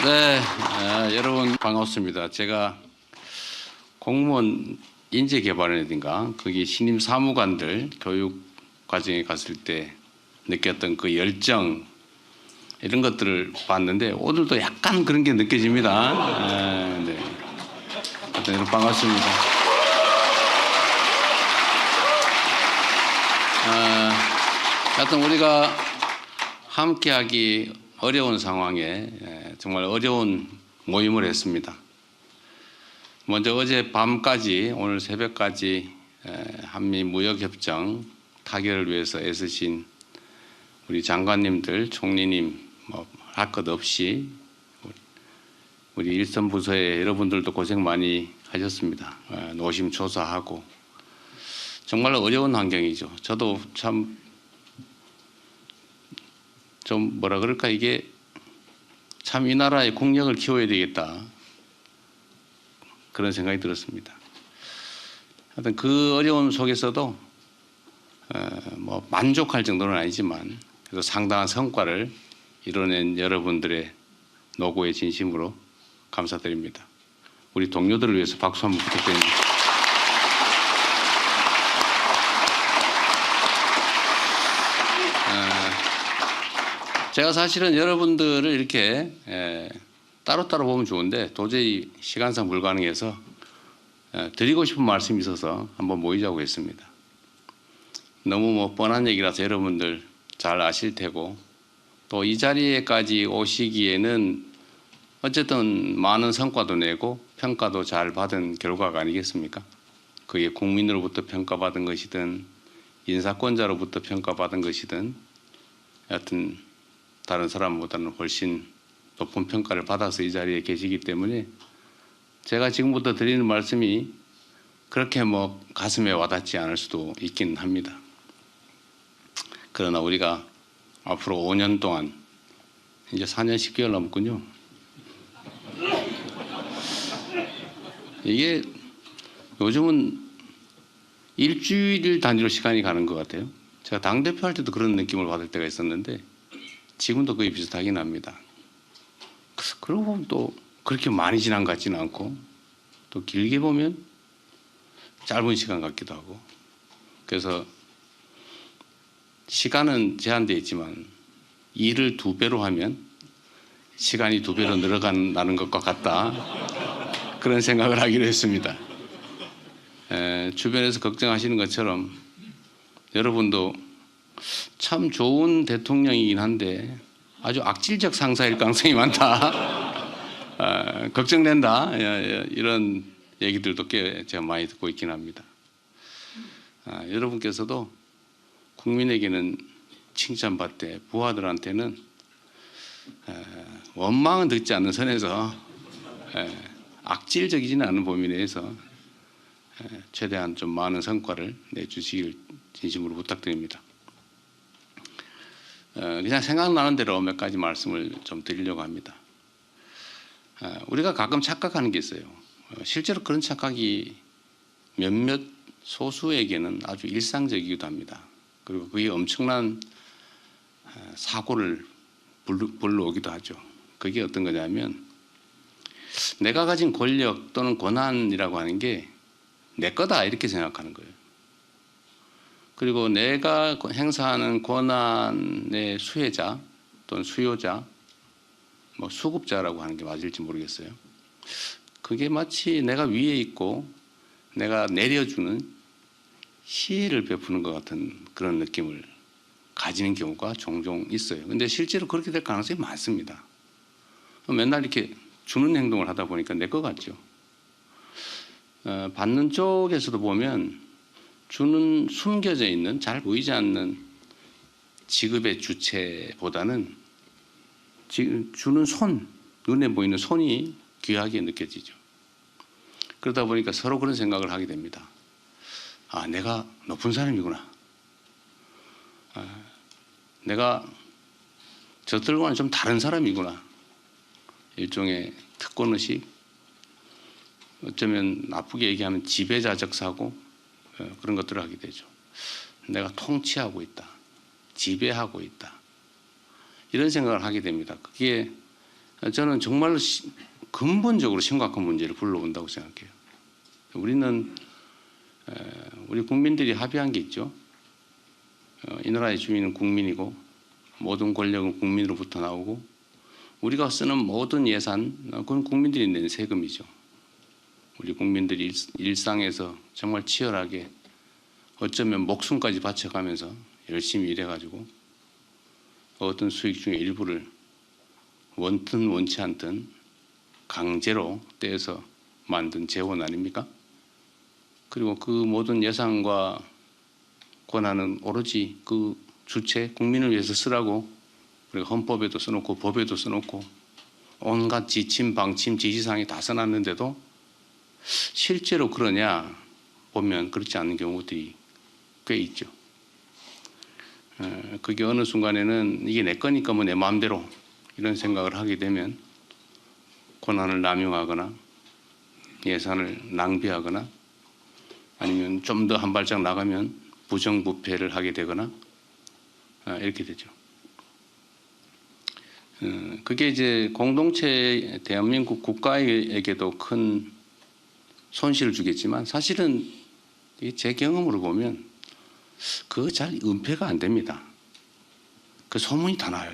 네, 여러분 반갑습니다. 제가 공무원 인재개발이라든가 거기 신임 사무관들 교육 과정에 갔을 때 느꼈던 그 열정 이런 것들을 봤는데 오늘도 약간 그런 게 느껴집니다. 네, 여러분 반갑습니다. 하여튼 우리가 함께하기 어려운 상황에 정말 어려운 모임을 했습니다. 먼저 어제 밤까지 오늘 새벽까지 한미 무역협정 타결을 위해서 애쓰신 우리 장관님들, 총리님 할 것 없이 우리 일선 부서의 여러분들도 고생 많이 하셨습니다. 노심초사하고 정말 어려운 환경이죠. 저도 참 좀 뭐라 그럴까 이게 참 이 나라의 국력을 키워야 되겠다 그런 생각이 들었습니다. 하여튼 그 어려움 속에서도 뭐 만족할 정도는 아니지만 그래도 상당한 성과를 이뤄낸 여러분들의 노고에 진심으로 감사드립니다. 우리 동료들을 위해서 박수 한번 부탁드립니다. 제가 사실은 여러분들을 이렇게 따로따로 보면 좋은데 도저히 시간상 불가능해서 드리고 싶은 말씀이 있어서 한번 모이자고 했습니다. 너무 뭐 뻔한 얘기라서 여러분들 잘 아실 테고 또 이 자리에까지 오시기에는 어쨌든 많은 성과도 내고 평가도 잘 받은 결과가 아니겠습니까? 그게 국민으로부터 평가받은 것이든 인사권자로부터 평가받은 것이든 여하튼 다른 사람보다는 훨씬 높은 평가를 받아서 이 자리에 계시기 때문에 제가 지금부터 드리는 말씀이 그렇게 뭐 가슴에 와닿지 않을 수도 있긴 합니다. 그러나 우리가 앞으로 5년 동안 이제 4년 10개월 남았군요. 이게 요즘은 일주일 단위로 시간이 가는 것 같아요. 제가 당대표 할 때도 그런 느낌을 받을 때가 있었는데 지금도 거의 비슷하긴 합니다. 그러고 보면 또 그렇게 많이 지난 것 같지는 않고 또 길게 보면 짧은 시간 같기도 하고 그래서 시간은 제한되어 있지만 일을 2배로 하면 시간이 2배로 늘어간다는 것과 같다 그런 생각을 하기로 했습니다. 주변에서 걱정하시는 것처럼 여러분도 참 좋은 대통령이긴 한데 아주 악질적 상사일 가능성이 많다. 걱정된다. 이런 얘기들도 꽤 제가 많이 듣고 있긴 합니다. 여러분께서도 국민에게는 칭찬받되 부하들한테는 원망은 듣지 않는 선에서 악질적이지는 않은 범위 내에서 최대한 좀 많은 성과를 내주시길 진심으로 부탁드립니다. 그냥 생각나는 대로 몇 가지 말씀을 좀 드리려고 합니다. 우리가 가끔 착각하는 게 있어요. 실제로 그런 착각이 몇몇 소수에게는 아주 일상적이기도 합니다. 그리고 그게 엄청난 사고를 불러오기도 하죠. 그게 어떤 거냐면 내가 가진 권력 또는 권한이라고 하는 게 내 거다 이렇게 생각하는 거예요. 그리고 내가 행사하는 권한의 수혜자 또는 수요자, 뭐 수급자라고 하는 게 맞을지 모르겠어요. 그게 마치 내가 위에 있고 내가 내려주는 시혜를 베푸는 것 같은 그런 느낌을 가지는 경우가 종종 있어요. 근데 실제로 그렇게 될 가능성이 많습니다. 맨날 이렇게 주는 행동을 하다 보니까 내 것 같죠. 받는 쪽에서도 보면 주는 숨겨져 있는 잘 보이지 않는 지급의 주체보다는 주는 손, 눈에 보이는 손이 귀하게 느껴지죠. 그러다 보니까 서로 그런 생각을 하게 됩니다. 아, 내가 높은 사람이구나. 내가 저들과는 좀 다른 사람이구나. 일종의 특권의식, 어쩌면 나쁘게 얘기하면 지배자적 사고 그런 것들을 하게 되죠. 내가 통치하고 있다. 지배하고 있다. 이런 생각을 하게 됩니다. 그게 저는 정말 근본적으로 심각한 문제를 불러온다고 생각해요. 우리는 우리 국민들이 합의한 게 있죠. 이 나라의 주인은 국민이고 모든 권력은 국민으로부터 나오고 우리가 쓰는 모든 예산 그건 국민들이 낸 세금이죠. 우리 국민들이 일상에서 정말 치열하게 어쩌면 목숨까지 바쳐가면서 열심히 일해가지고 어떤 수익 중에 일부를 원든 원치 않든 강제로 떼서 만든 재원 아닙니까? 그리고 그 모든 예산과 권한은 오로지 그 주체 국민을 위해서 쓰라고 우리가 헌법에도 써놓고 법에도 써놓고 온갖 지침 방침 지시사항이 다 써놨는데도 실제로 그러냐 보면 그렇지 않은 경우들이 꽤 있죠. 그게 어느 순간에는 이게 내 거니까 뭐 내 마음대로 이런 생각을 하게 되면 권한을 남용하거나 예산을 낭비하거나 아니면 좀 더 한 발짝 나가면 부정부패를 하게 되거나 이렇게 되죠. 그게 이제 공동체 대한민국 국가에게도 큰 손실을 주겠지만 사실은 제 경험으로 보면 그거 잘 은폐가 안 됩니다. 그 소문이 다 나요.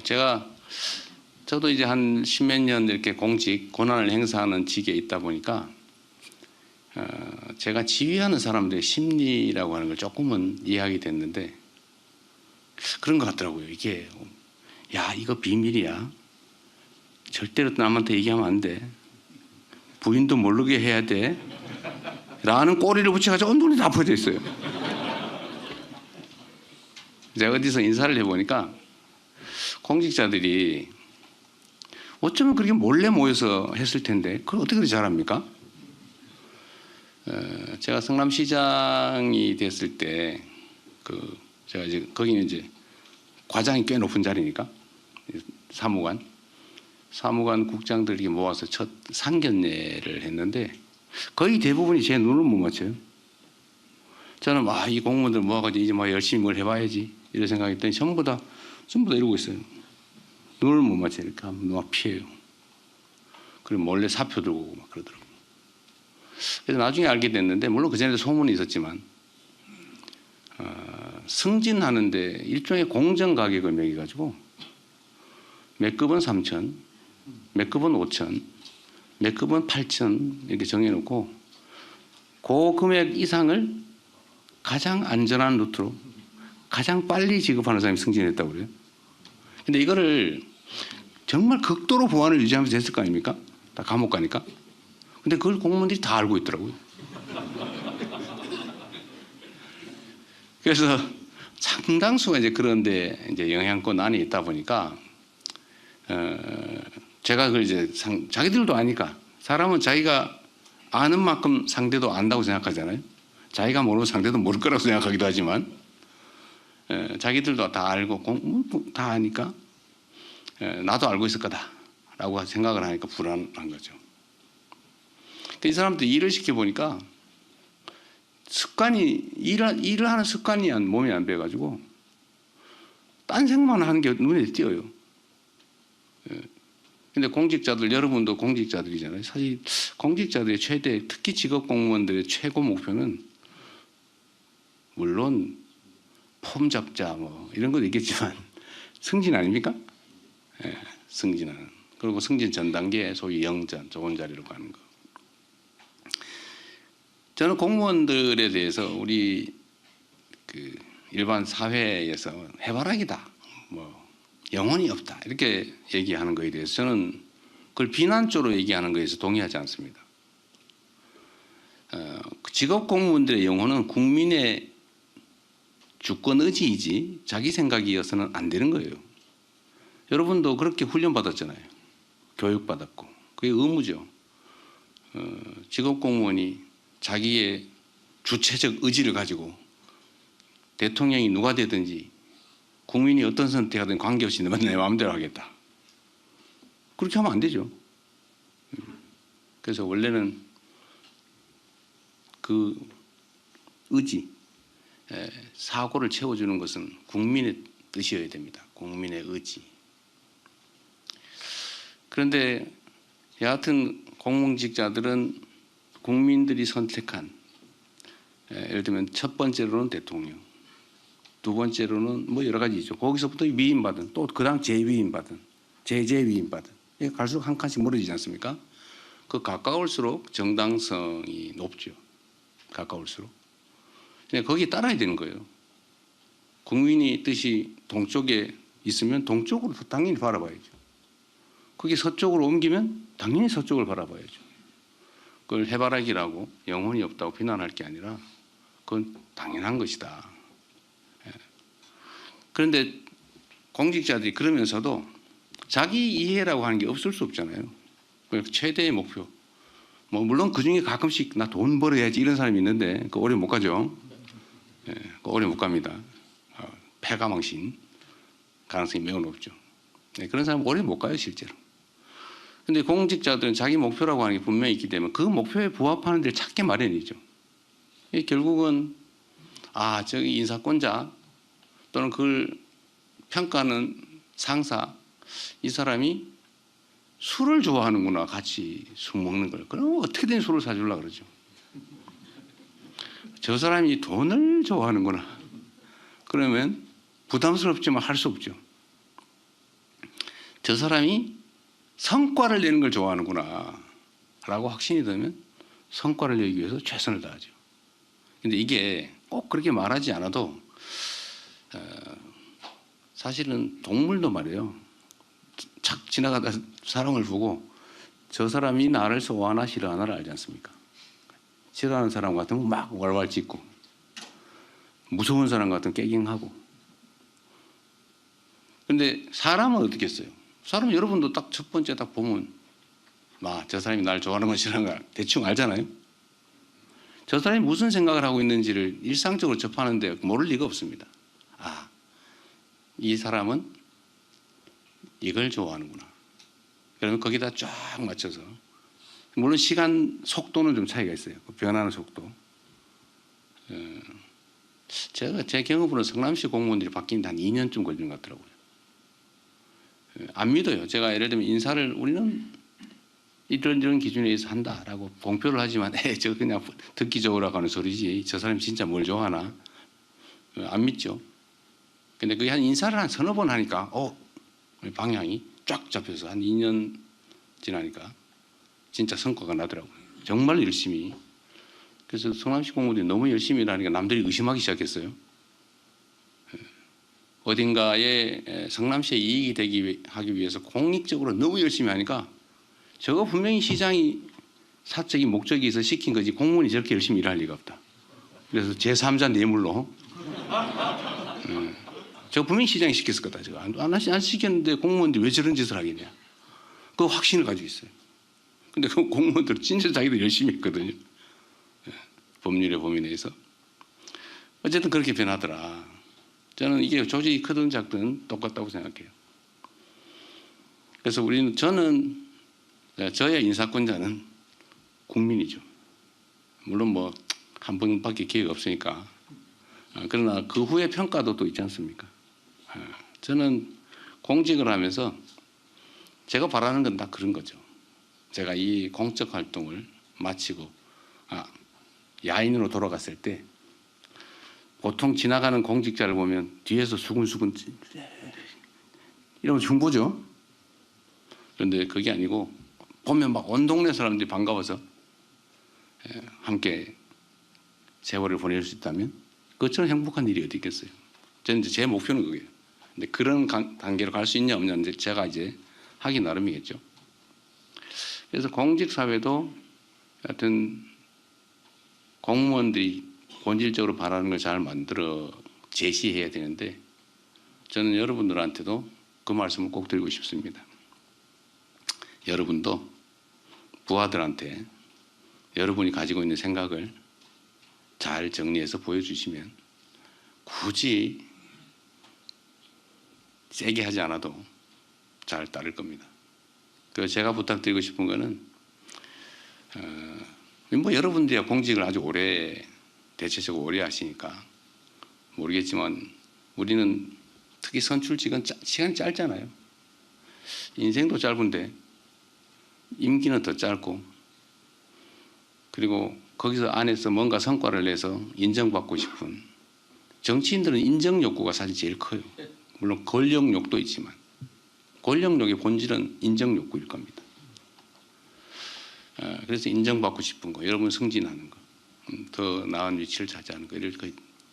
저도 이제 한 십몇 년 이렇게 공직 권한을 행사하는 직에 있다 보니까 제가 지휘하는 사람들의 심리라고 하는 걸 조금은 이해하게 됐는데 그런 것 같더라고요. 이게 야 이거 비밀이야. 절대로 남한테 얘기하면 안 돼. 부인도 모르게 해야 돼. 라는 꼬리를 붙여가지고 눈이 다 퍼져 있어요. 제가 어디서 인사를 해보니까 공직자들이 어쩌면 그렇게 몰래 모여서 했을 텐데 그걸 어떻게 그렇게 잘합니까? 제가 성남시장이 됐을 때 제가 이제 거기는 이제 과장이 꽤 높은 자리니까 사무관 국장들이 모아서 첫 상견례를 했는데 거의 대부분이 제 눈을 못 맞춰요. 저는 이 공무원들 모아가지고 이제 열심히 뭘 해봐야지 이런 생각했더니 전부 다 이러고 있어요. 눈을 못 맞추니까 막 피해요. 그리고 몰래 사표 들고 오고 막 그러더라고요. 그래서 나중에 알게 됐는데 물론 그전에도 소문이 있었지만 승진하는데 일종의 공정 가격을 매겨가지고 몇 급은 3천, 몇 급은 5천, 몇 급은 8천 이렇게 정해놓고 그 금액 이상을 가장 안전한 루트로 가장 빨리 지급하는 사람이 승진했다고 그래요. 근데 이거를 정말 극도로 보안을 유지하면서 했을 거 아닙니까? 다 감옥 가니까. 근데 그걸 공무원들이 다 알고 있더라고요. 그래서 상당수가 이제 그런데 이제 영향권 안에 있다 보니까 제가 그걸 이제 자기들도 아니까 사람은 자기가 아는 만큼 상대도 안다고 생각하잖아요. 자기가 모르면 상대도 모를 거라고 생각하기도 하지만 자기들도 다 알고 다 아니까 나도 알고 있을 거다라고 생각을 하니까 불안한 거죠. 이 사람들 일을 시켜보니까 일을 하는 습관이 몸에 안 배가지고 딴 생각만 하는 게 눈에 띄어요. 근데 공직자들, 여러분도 공직자들이잖아요. 사실 공직자들의 특히 직업 공무원들의 최고 목표는 물론 폼 잡자 이런 것도 있겠지만 승진 아닙니까? 승진하는. 그리고 승진 전 단계 소위 영전, 좋은 자리로 가는 거. 저는 공무원들에 대해서 우리 일반 사회에서 해바라기다, 영혼이 없다 이렇게 얘기하는 거에 대해서 저는 그걸 비난적으로 얘기하는 거에서 동의하지 않습니다. 직업 공무원들의 영혼은 국민의 주권 의지이지 자기 생각이어서는 안 되는 거예요. 여러분도 그렇게 훈련받았잖아요. 교육받았고 그게 의무죠. 직업 공무원이 자기의 주체적 의지를 가지고 대통령이 누가 되든지 국민이 어떤 선택하든 관계없이 내 마음대로 하겠다. 그렇게 하면 안 되죠. 그래서 원래는 그 의지, 사고를 채워주는 것은 국민의 뜻이어야 됩니다. 국민의 의지. 그런데 여하튼 공무직자들은 국민들이 선택한, 예를 들면 첫 번째로는 대통령, 두 번째로는 뭐 여러 가지죠. 거기서부터 위임받은, 또 그다음 재위임받은, 재위임받은, 갈수록 한 칸씩 멀어지지 않습니까? 그 가까울수록 정당성이 높죠. 가까울수록. 거기에 따라야 되는 거예요. 국민이 뜻이 동쪽에 있으면 동쪽으로 당연히 바라봐야죠. 그게 서쪽으로 옮기면 당연히 서쪽을 바라봐야죠. 그걸 해바라기라고 영혼이 없다고 비난할 게 아니라 그건 당연한 것이다. 그런데 공직자들이 그러면서도 자기 이해라고 하는 게 없을 수 없잖아요. 최대의 목표. 뭐 물론 그 중에 가끔씩 나 돈 벌어야지 이런 사람이 있는데 그 오래 못 가죠. 그 오래 못 갑니다. 패가망신 가능성이 매우 높죠. 그런 사람은 오래 못 가요 실제로. 근데 공직자들은 자기 목표라고 하는 게 분명히 있기 때문에 그 목표에 부합하는 데를 찾기 마련이죠. 결국은 저기 인사권자 또는 그걸 평가하는 상사, 이 사람이 술을 좋아하는구나. 같이 술 먹는 걸. 그럼 어떻게든 술을 사주려고 그러죠. 저 사람이 돈을 좋아하는구나. 그러면 부담스럽지만 할 수 없죠. 저 사람이 성과를 내는 걸 좋아하는구나 라고 확신이 들면 성과를 내기 위해서 최선을 다하죠. 근데 이게 꼭 그렇게 말하지 않아도 사실은 동물도 말이에요. 착 지나가다 사람을 보고 저 사람이 나를 좋아하나 싫어하나를 알지 않습니까? 싫어하는 사람 같으면 막 왈왈 짖고, 무서운 사람 같으면 깨갱하고. 근데 사람은 어떻게 했어요? 사람은 여러분도 딱 첫 번째 딱 보면 저 사람이 날 좋아하는 건 싫어하는 거 대충 알잖아요. 저 사람이 무슨 생각을 하고 있는지를 일상적으로 접하는데 모를 리가 없습니다. 이 사람은 이걸 좋아하는구나. 그러면 거기다 쫙 맞춰서, 물론 시간 속도는 좀 차이가 있어요. 변하는 속도. 제가 제 경험으로는 성남시 공무원들이 바뀌는데 한 2년쯤 걸리는 것 같더라고요. 안 믿어요. 제가 예를 들면 인사를 우리는 이런 기준에 의해서 한다라고 공표를 하지만 저 그냥 듣기 좋으라고 하는 소리지 저 사람이 진짜 뭘 좋아하나 안 믿죠. 근데 그게 한 인사를 한 서너 번 하니까 방향이 쫙 잡혀서 한 2년 지나니까 진짜 성과가 나더라고요. 정말 열심히. 그래서 성남시 공무원들이 너무 열심히 일하니까 남들이 의심하기 시작했어요. 어딘가에 성남시에 이익이 하기 위해서 공익적으로 너무 열심히 하니까 저거 분명히 시장이 사적인 목적이 있어 시킨 거지 공무원이 저렇게 열심히 일할 리가 없다. 그래서 제3자 뇌물로 저거 분명히 시장이 시켰을 거다. 저거 안 시켰는데 공무원들이 왜 저런 짓을 하겠냐. 그 확신을 가지고 있어요. 근데 그 공무원들은 진짜 자기들 열심히 했거든요. 법률의 범위 내에서. 어쨌든 그렇게 변하더라. 저는 이게 조직이 크든 작든 똑같다고 생각해요. 그래서 저는 저의 인사권자는 국민이죠. 물론 한 번밖에 기회가 없으니까. 그러나 그 후에 평가도 또 있지 않습니까? 저는 공직을 하면서 제가 바라는 건 다 그런 거죠. 제가 이 공적 활동을 마치고 야인으로 돌아갔을 때 보통 지나가는 공직자를 보면 뒤에서 수근수근 이러면 흉보죠. 그런데 그게 아니고 보면 막 온 동네 사람들이 반가워서 함께 세월을 보낼 수 있다면 그것처럼 행복한 일이 어디 있겠어요. 저는 제 목표는 그거예요. 근데 그런 단계로 갈 수 있냐 없냐 제가 이제 하기 나름이겠죠. 그래서 공직사회도 하여튼 공무원들이 본질적으로 바라는 걸 잘 만들어 제시해야 되는데 저는 여러분들한테도 그 말씀을 꼭 드리고 싶습니다. 여러분도 부하들한테 여러분이 가지고 있는 생각을 잘 정리해서 보여주시면 굳이 세게 하지 않아도 잘 따를 겁니다. 그래서 제가 부탁드리고 싶은 거는 여러분들이 공직을 아주 오래 대체적으로 오래 하시니까 모르겠지만 우리는 특히 선출직은 시간이 짧잖아요. 인생도 짧은데 임기는 더 짧고, 그리고 거기서 안에서 뭔가 성과를 내서 인정받고 싶은, 정치인들은 인정 욕구가 사실 제일 커요. 물론 권력 욕도 있지만 권력욕의 본질은 인정 욕구일 겁니다. 그래서 인정받고 싶은 거, 여러분 승진하는 거, 더 나은 위치를 차지하는 거, 이럴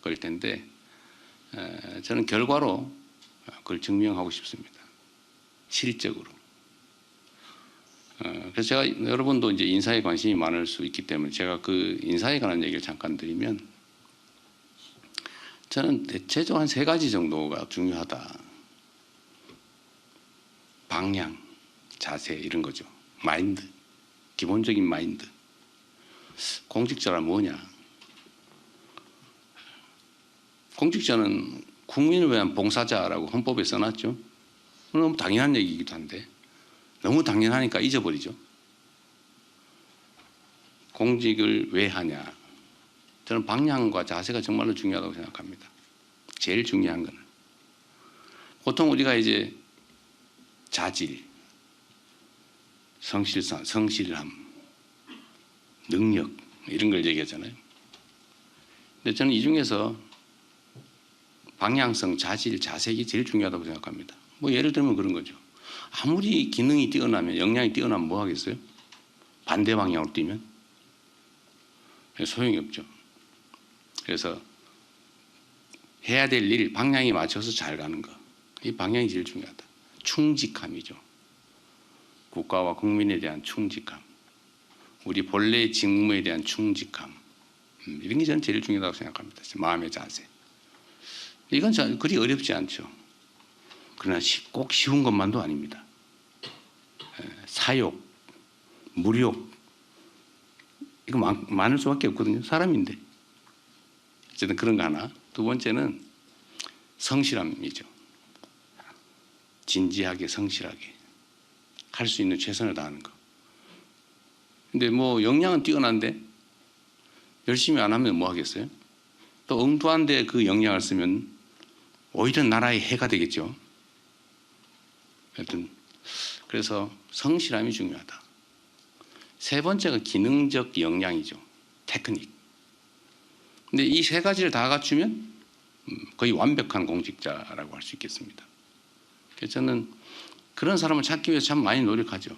거일 텐데, 저는 결과로 그걸 증명하고 싶습니다. 실적으로. 그래서 제가, 여러분도 이제 인사에 관심이 많을 수 있기 때문에 제가 그 인사에 관한 얘기를 잠깐 드리면, 저는 대체적으로 한 3가지 정도가 중요하다. 방향, 자세, 이런 거죠. 마인드, 기본적인 마인드. 공직자란 뭐냐? 공직자는 국민을 위한 봉사자라고 헌법에 써놨죠. 너무 당연한 얘기이기도 한데 너무 당연하니까 잊어버리죠. 공직을 왜 하냐? 저는 방향과 자세가 정말로 중요하다고 생각합니다. 제일 중요한 거는. 보통 우리가 이제 자질, 성실함, 능력, 이런 걸 얘기하잖아요. 근데 저는 이 중에서 방향성, 자질, 자색이 제일 중요하다고 생각합니다. 뭐 예를 들면 그런 거죠. 아무리 기능이 뛰어나면, 역량이 뛰어나면 뭐 하겠어요? 반대 방향으로 뛰면 소용이 없죠. 그래서 해야 될 일, 방향에 맞춰서 잘 가는 거, 이 방향이 제일 중요하다. 충직함이죠. 국가와 국민에 대한 충직함, 우리 본래의 직무에 대한 충직함, 이런 게 저는 제일 중요하다고 생각합니다. 마음의 자세. 이건 그리 어렵지 않죠. 그러나 꼭 쉬운 것만도 아닙니다. 사욕, 무욕, 이거 많을 수밖에 없거든요. 사람인데. 어쨌든 그런 거 하나. 두 번째는 성실함이죠. 진지하게, 성실하게 할 수 있는 최선을 다하는 거. 근데 뭐 역량은 뛰어난데 열심히 안 하면 뭐 하겠어요? 또 엉뚱한데 그 역량을 쓰면 오히려 나라의 해가 되겠죠. 하여튼 그래서 성실함이 중요하다. 세 번째가 기능적 역량이죠. 테크닉. 근데 이 3가지를 다 갖추면 거의 완벽한 공직자라고 할 수 있겠습니다. 그래서 저는 그런 사람을 찾기 위해서 참 많이 노력하죠.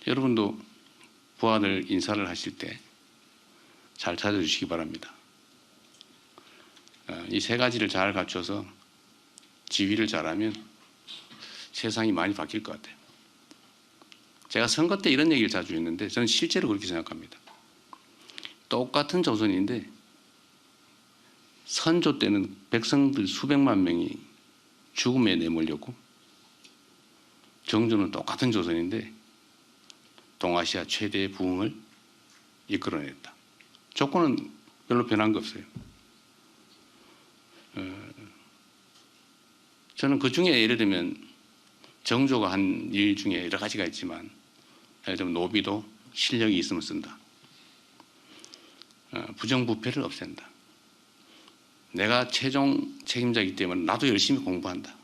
여러분도 부하들 인사를 하실 때 잘 찾아주시기 바랍니다. 이 3가지를 잘 갖춰서 지휘를 잘하면 세상이 많이 바뀔 것 같아요. 제가 선거 때 이런 얘기를 자주 했는데 저는 실제로 그렇게 생각합니다. 똑같은 조선인데 선조 때는 백성들 수백만 명이 죽음에 내몰렸고, 정조는 똑같은 조선인데 동아시아 최대의 부흥을 이끌어냈다. 조건은 별로 변한 거 없어요. 저는 그 중에 예를 들면 정조가 한 일 중에 여러 가지가 있지만, 예를 들면 노비도 실력이 있으면 쓴다. 부정부패를 없앤다. 내가 최종 책임자이기 때문에 나도 열심히 공부한다.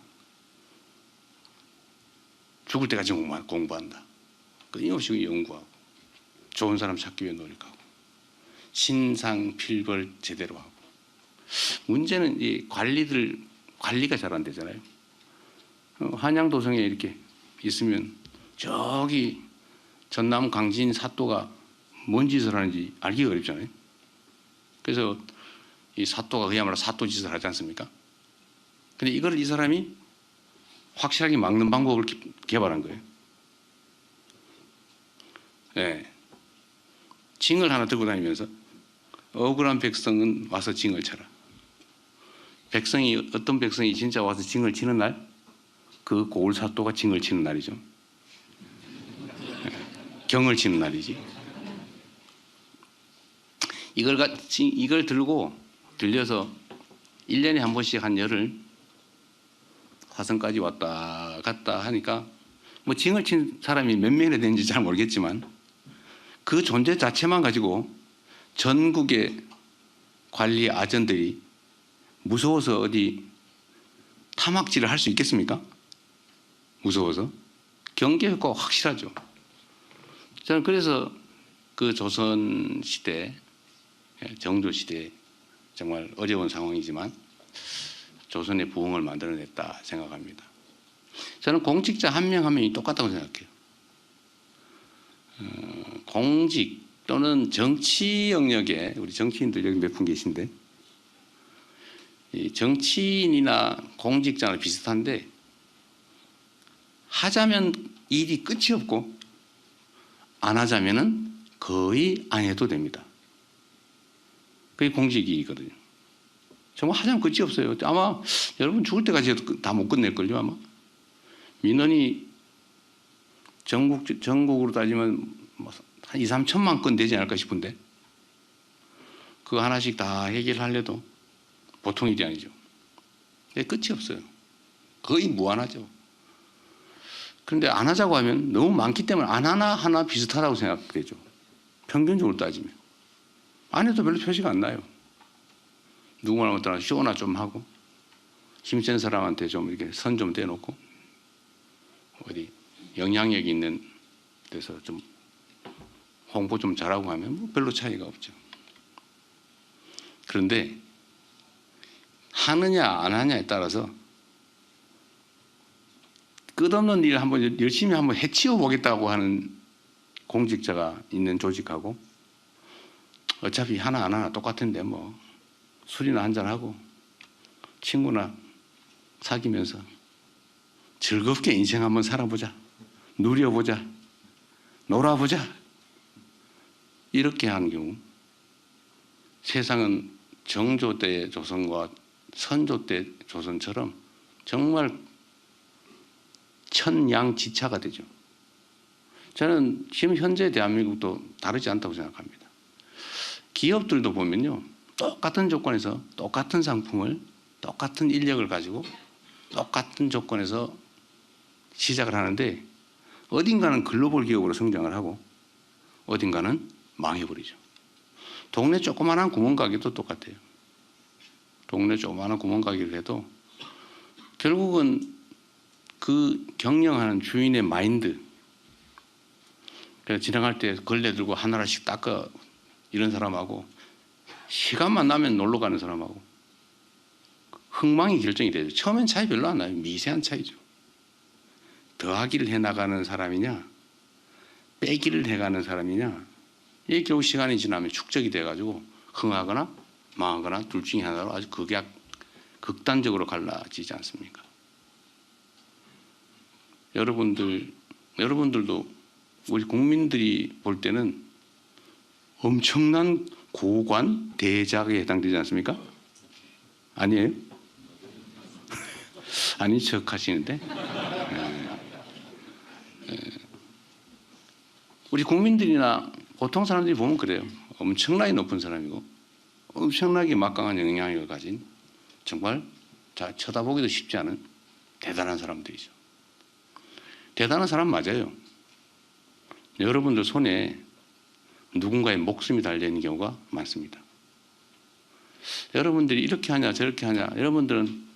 죽을 때까지 공부한다. 끊임없이 연구하고 좋은 사람 찾기 위해 노력하고 신상필벌 제대로 하고. 문제는 이 관리가 잘 안 되잖아요. 한양도성에 이렇게 있으면 저기 전남 강진 사또가 뭔 짓을 하는지 알기가 어렵잖아요. 그래서 이 사또가 그야말로 사또 짓을 하지 않습니까? 근데 이걸 이 사람이 확실하게 막는 방법을 개발한 거예요. 네. 징을 하나 들고 다니면서 억울한 백성은 와서 징을 쳐라. 어떤 백성이 진짜 와서 징을 치는 날, 그 고을 사또가 징을 치는 날이죠. 경을 치는 날이지. 이걸 들고 들려서 1년에 한 번씩 한 열흘 화성까지 왔다 갔다 하니까 뭐 징을 친 사람이 몇 명이나 되는지 잘 모르겠지만 그 존재 자체만 가지고 전국의 관리 아전들이 무서워서 어디 타막질을 할 수 있겠습니까? 무서워서. 경계 효과가 확실하죠. 저는 그래서 그 조선 시대, 정조 시대 정말 어려운 상황이지만 조선의 부흥을 만들어냈다 생각합니다. 저는 공직자 한 명 한 명이 똑같다고 생각해요. 공직 또는 정치 영역에 우리 정치인들 여기 몇 분 계신데 이 정치인이나 공직자랑 비슷한데 하자면 일이 끝이 없고 안 하자면은 거의 안 해도 됩니다. 그게 공직이거든요. 정말 하자면 끝이 없어요. 아마 여러분 죽을 때까지 해도 다 못 끝낼걸요 아마. 민원이 전국으로 따지면 한 2, 3천만 건 되지 않을까 싶은데 그거 하나씩 다 해결하려도 보통 일이 아니죠. 끝이 없어요. 거의 무한하죠. 그런데 안 하자고 하면 너무 많기 때문에 안 하나 비슷하다고 생각되죠. 평균적으로 따지면. 안 해도 별로 표시가 안 나요. 누구나 못하나 쇼나 좀 하고 힘센 사람한테 좀 이렇게 선 좀 떼놓고 어디 영향력 있는 데서 좀 홍보 좀 잘하고 하면 뭐 별로 차이가 없죠. 그런데 하느냐 안 하냐에 따라서 끝없는 일을 한번 열심히 한번 해치워 보겠다고 하는 공직자가 있는 조직하고 어차피 하나 안 하나 똑같은데 뭐 술이나 한잔하고 친구나 사귀면서 즐겁게 인생 한번 살아보자, 누려보자, 놀아보자 이렇게 하는 경우 세상은 정조 때 조선과 선조 때 조선처럼 정말 천양지차가 되죠. 저는 지금 현재 대한민국도 다르지 않다고 생각합니다. 기업들도 보면요. 똑같은 조건에서 똑같은 상품을 똑같은 인력을 가지고 똑같은 조건에서 시작을 하는데 어딘가는 글로벌 기업으로 성장을 하고 어딘가는 망해버리죠. 동네 조그마한 구멍가게도 똑같아요. 동네 조그마한 구멍가게를 해도 결국은 그 경영하는 주인의 마인드, 그래서 지나갈 때 걸레 들고 하나씩 닦아 이런 사람하고 시간만 나면 놀러 가는 사람하고 흥망이 결정이 되죠. 처음엔 차이 별로 안 나요. 미세한 차이죠. 더하기를 해나가는 사람이냐 빼기를 해가는 사람이냐 이게 결국 시간이 지나면 축적이 돼가지고 흥하거나 망하거나 둘 중에 하나로 아주 극단적으로 갈라지지 않습니까? 여러분들도 우리 국민들이 볼 때는 엄청난 고관 대작에 해당되지 않습니까? 아니에요? 아닌 척 하시는데 우리 국민들이나 보통 사람들이 보면 그래요. 엄청나게 높은 사람이고 엄청나게 막강한 영향력을 가진 정말 잘 쳐다보기도 쉽지 않은 대단한 사람들이죠. 대단한 사람 맞아요. 여러분들 손에 누군가의 목숨이 달려있는 경우가 많습니다. 여러분들이 이렇게 하냐 저렇게 하냐 여러분들은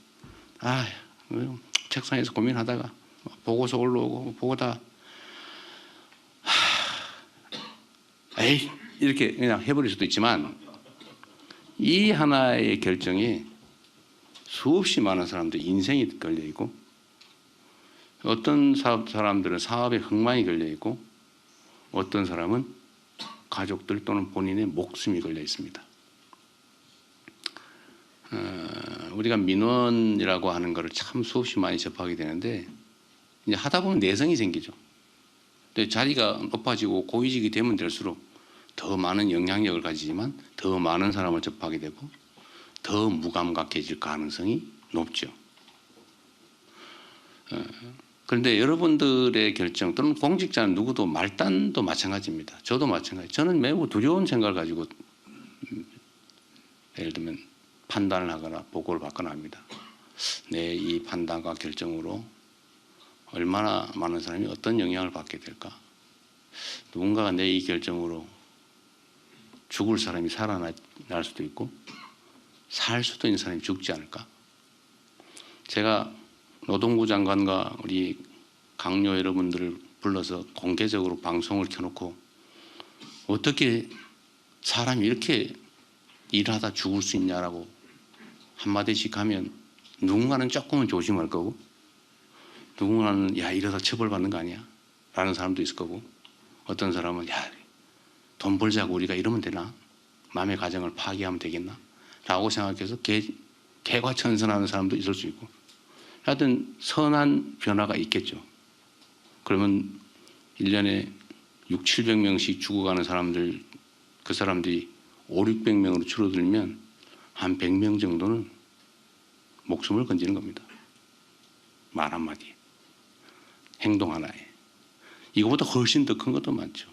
책상에서 고민하다가 보고서 올라오고 보고다 에이 이렇게 그냥 해버릴 수도 있지만 이 하나의 결정에 수없이 많은 사람들 인생이 걸려있고 어떤 사람들은 사업에 흥망이 걸려있고 어떤 사람은 가족들 또는 본인의 목숨이 걸려 있습니다. 우리가 민원이라고 하는 것을 참 수없이 많이 접하게 되는데 이제 하다 보면 내성이 생기죠. 근데 자리가 높아지고 고위직이 되면 될수록 더 많은 영향력을 가지지만 더 많은 사람을 접하게 되고 더 무감각해질 가능성이 높죠. 그런데 여러분들의 결정 또는 공직자는 누구도 말단도 마찬가지입니다. 저도 마찬가지. 저는 매우 두려운 생각을 가지고 예를 들면 판단을 하거나 보고를 받거나 합니다. 내 이 판단과 결정으로 얼마나 많은 사람이 어떤 영향을 받게 될까? 누군가가 내 이 결정으로 죽을 사람이 살아날 수도 있고 살 수도 있는 사람이 죽지 않을까? 제가 노동부 장관과 우리 강요 여러분들을 불러서 공개적으로 방송을 켜놓고 어떻게 사람이 이렇게 일하다 죽을 수 있냐라고 한마디씩 하면 누군가는 조금은 조심할 거고 누군가는 야 이러다 처벌받는 거 아니야? 라는 사람도 있을 거고 어떤 사람은 야 돈 벌자고 우리가 이러면 되나? 남의 가정을 파괴하면 되겠나? 라고 생각해서 개과천선하는 사람도 있을 수 있고 하여튼 선한 변화가 있겠죠. 그러면 1년에 6, 700명씩 죽어가는 사람들 그 사람들이 5, 600명으로 줄어들면 한 100명 정도는 목숨을 건지는 겁니다. 말 한마디에 행동 하나에 이거보다 훨씬 더 큰 것도 많죠.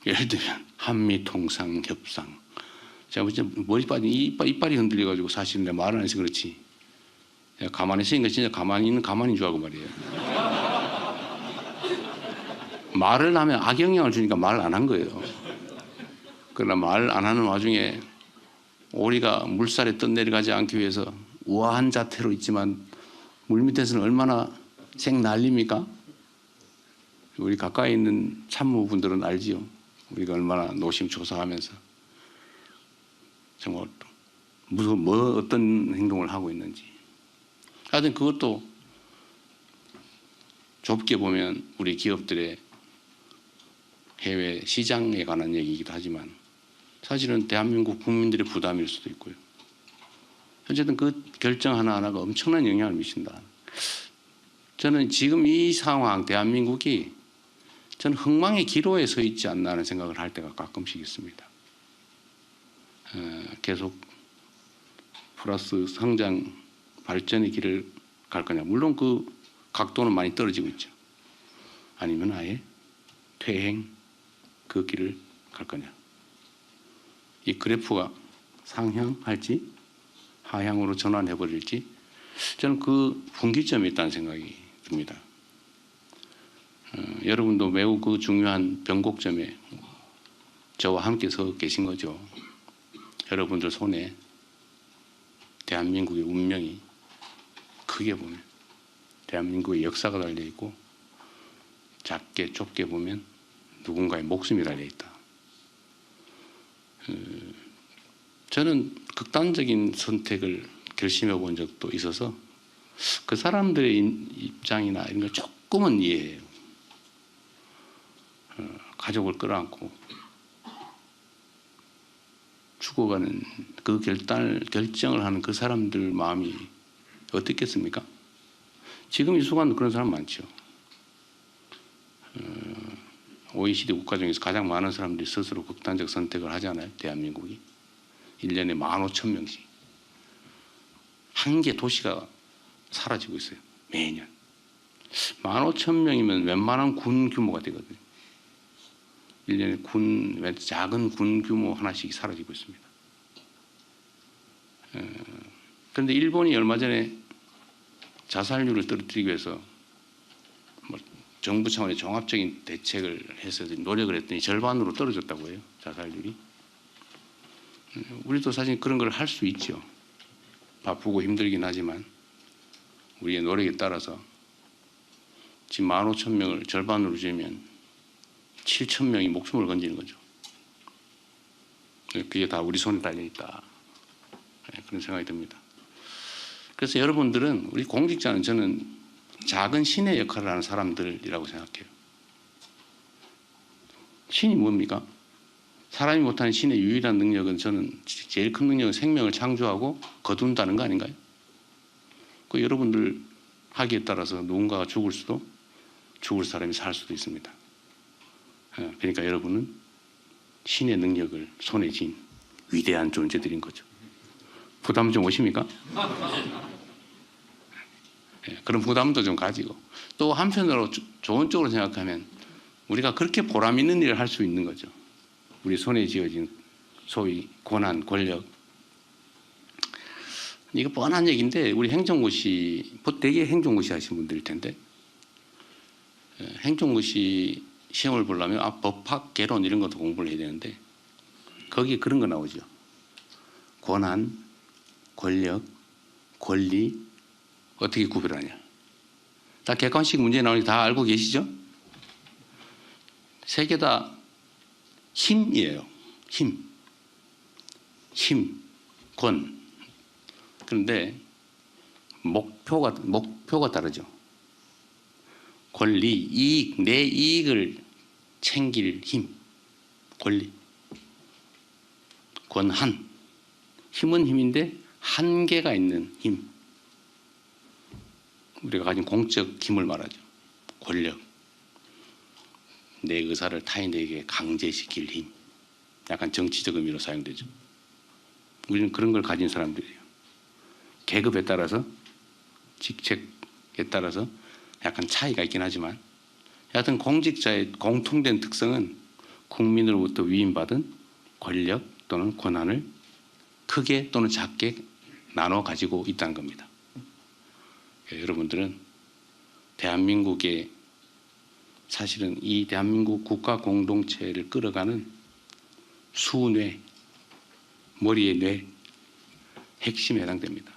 예를 들면 한미 통상 협상 제가 진짜 머리 빠진 이빨이 흔들려가지고 사실은 내가 말을 안 해서 그렇지 내가 가만히 있으니까 진짜 가만히 있는 가만인 줄 알고 말이에요. 말을 하면 악영향을 주니까 말을 안 한 거예요. 그러나 말 안 하는 와중에 오리가 물살에 떠내려가지 않기 위해서 우아한 자태로 있지만 물밑에서는 얼마나 생난립니까? 우리 가까이 있는 참모분들은 알지요. 우리가 얼마나 노심초사하면서 정말 무슨 어떤 행동을 하고 있는지. 하여튼 그것도 좁게 보면 우리 기업들의 해외 시장에 관한 얘기이기도 하지만 사실은 대한민국 국민들의 부담일 수도 있고요. 어쨌든 그 결정 하나하나가 엄청난 영향을 미친다. 저는 지금 이 상황 대한민국이 저는 흥망의 기로에 서 있지 않나 하는 생각을 할 때가 가끔씩 있습니다. 계속 플러스 성장 발전의 길을 갈 거냐. 물론 그 각도는 많이 떨어지고 있죠. 아니면 아예 퇴행 그 길을 갈 거냐. 이 그래프가 상향할지 하향으로 전환해버릴지 저는 그 분기점에 있다는 생각이 듭니다. 여러분도 매우 그 중요한 변곡점에 저와 함께 서 계신 거죠. 여러분들 손에 대한민국의 운명이 크게 보면 대한민국의 역사가 달려있고 작게 좁게 보면 누군가의 목숨이 달려있다. 저는 극단적인 선택을 결심해 본 적도 있어서 그 사람들의 입장이나 이런 걸 조금은 이해해요. 가족을 끌어안고 죽어가는 그 결정을 하는 그 사람들 마음이 어떻겠습니까? 지금 이 순간 그런 사람 많죠. OECD 국가 중에서 가장 많은 사람들이 스스로 극단적 선택을 하잖아요. 대한민국이 1년에 15,000명씩 한 개 도시가 사라지고 있어요. 매년 15,000명이면 웬만한 군 규모가 되거든요. 1년에 작은 군 규모 하나씩 사라지고 있습니다. 그런데 일본이 얼마 전에 자살률을 떨어뜨리기 위해서 정부 차원의 종합적인 대책을 해서 노력을 했더니 절반으로 떨어졌다고 해요. 자살률이. 우리도 사실 그런 걸 할 수 있죠. 바쁘고 힘들긴 하지만 우리의 노력에 따라서 지금 15,000명을 절반으로 줄이면 7,000명이 목숨을 건지는 거죠. 그게 다 우리 손에 달려있다. 그런 생각이 듭니다. 그래서 여러분들은 우리 공직자는 저는 작은 신의 역할을 하는 사람들이라고 생각해요. 신이 뭡니까? 사람이 못하는 신의 유일한 능력은 저는 제일 큰 능력은 생명을 창조하고 거둔다는 거 아닌가요? 그 여러분들 하기에 따라서 누군가가 죽을 수도 죽을 사람이 살 수도 있습니다. 그러니까 여러분은 신의 능력을 손에 쥔 위대한 존재들인 거죠. 부담 좀 오십니까? 그런 부담도 좀 가지고 또 한편으로 좋은 쪽으로 생각하면 우리가 그렇게 보람 있는 일을 할 수 있는 거죠. 우리 손에 쥐어진 소위 권한, 권력. 이거 뻔한 얘기인데 우리 행정고시, 되게 행정고시 하신 분들일 텐데 행정고시 시험을 보려면 법학, 개론 이런 것도 공부를 해야 되는데 거기에 그런 거 나오죠. 권한, 권력, 권리 어떻게 구별하냐. 다 객관식 문제 나오니 다 알고 계시죠? 세 개 다 힘이에요. 힘, 권. 그런데 목표가 다르죠. 권리, 이익, 내 이익을 챙길 힘, 권리. 권한. 힘은 힘인데 한계가 있는 힘. 우리가 가진 공적 힘을 말하죠. 권력. 내 의사를 타인에게 강제시킬 힘. 약간 정치적 의미로 사용되죠. 우리는 그런 걸 가진 사람들이에요. 계급에 따라서, 직책에 따라서 약간 차이가 있긴 하지만 여하튼 공직자의 공통된 특성은 국민으로부터 위임받은 권력 또는 권한을 크게 또는 작게 나눠 가지고 있다는 겁니다. 여러분들은 대한민국의 사실은 이 대한민국 국가 공동체를 끌어가는 수뇌, 머리의 뇌, 핵심에 해당됩니다.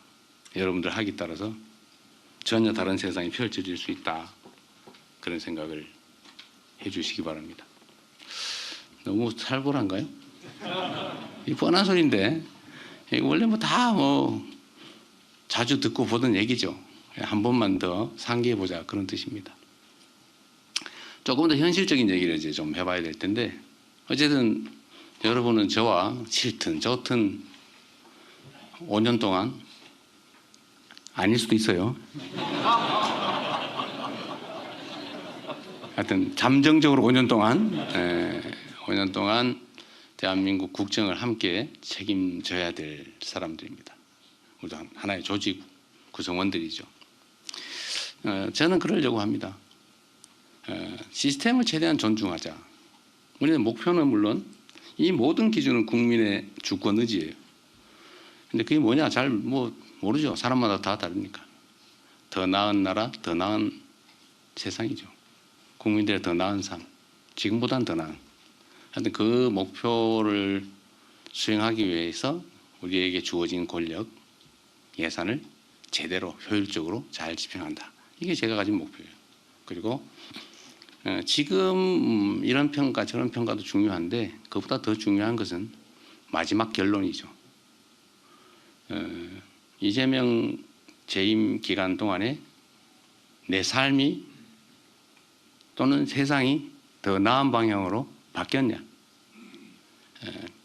여러분들 학에 따라서 전혀 다른 세상이 펼쳐질 수 있다. 그런 생각을 해주시기 바랍니다. 너무 살벌한가요? 이 뻔한 소리인데 원래 다 자주 듣고 보던 얘기죠. 한 번만 더 상기해 보자 그런 뜻입니다. 조금 더 현실적인 얘기를 이제 좀 해봐야 될 텐데 어쨌든 여러분은 저와 싫든 좋든 5년 동안 아닐 수도 있어요. 하여튼 잠정적으로 5년 동안 대한민국 국정을 함께 책임져야 될 사람들입니다. 우리도 하나의 조직 구성원들이죠. 저는 그러려고 합니다. 시스템을 최대한 존중하자. 우리는 목표는 물론 이 모든 기준은 국민의 주권 의지예요. 근데 그게 뭐냐 잘 모르죠. 사람마다 다 다르니까. 더 나은 나라, 더 나은 세상이죠. 국민들의 더 나은 삶, 지금보다는 더 나은. 하여튼 그 목표를 수행하기 위해서 우리에게 주어진 권력, 예산을 제대로 효율적으로 잘 집행한다. 이게 제가 가진 목표예요. 그리고 지금 이런 평가 저런 평가도 중요한데 그것보다 더 중요한 것은 마지막 결론이죠. 이재명 재임 기간 동안에 내 삶이 또는 세상이 더 나은 방향으로 바뀌었냐.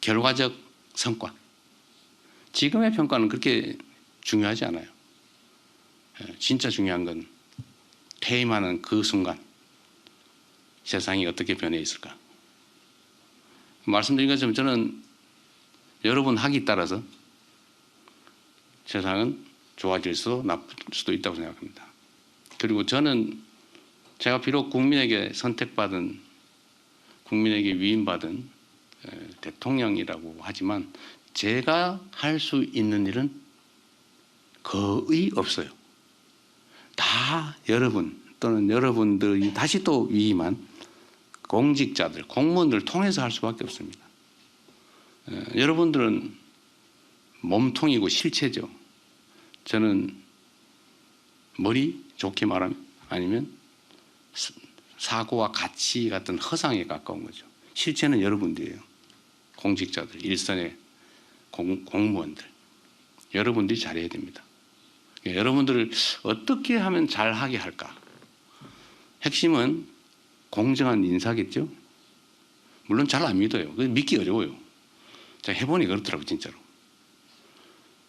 결과적 성과. 지금의 평가는 그렇게 중요하지 않아요. 진짜 중요한 건 퇴임하는 그 순간 세상이 어떻게 변해 있을까. 말씀드린 것처럼 저는 여러분 학이 따라서 세상은 좋아질 수도 나쁠 수도 있다고 생각합니다. 그리고 저는 제가 비록 국민에게 선택받은 국민에게 위임받은 대통령이라고 하지만 제가 할 수 있는 일은 거의 없어요. 다 여러분 또는 여러분들이 다시 또 위임한 공직자들, 공무원들을 통해서 할 수밖에 없습니다. 여러분들은 몸통이고 실체죠. 저는 머리 좋게 말하면 아니면 사고와 가치 같은 허상에 가까운 거죠. 실체는 여러분들이에요. 공직자들, 일선의 공무원들. 여러분들이 잘해야 됩니다. 여러분들을 어떻게 하면 잘하게 할까? 핵심은 공정한 인사겠죠. 물론 잘 안 믿어요. 믿기 어려워요. 제가 해보니 그렇더라고요. 진짜로.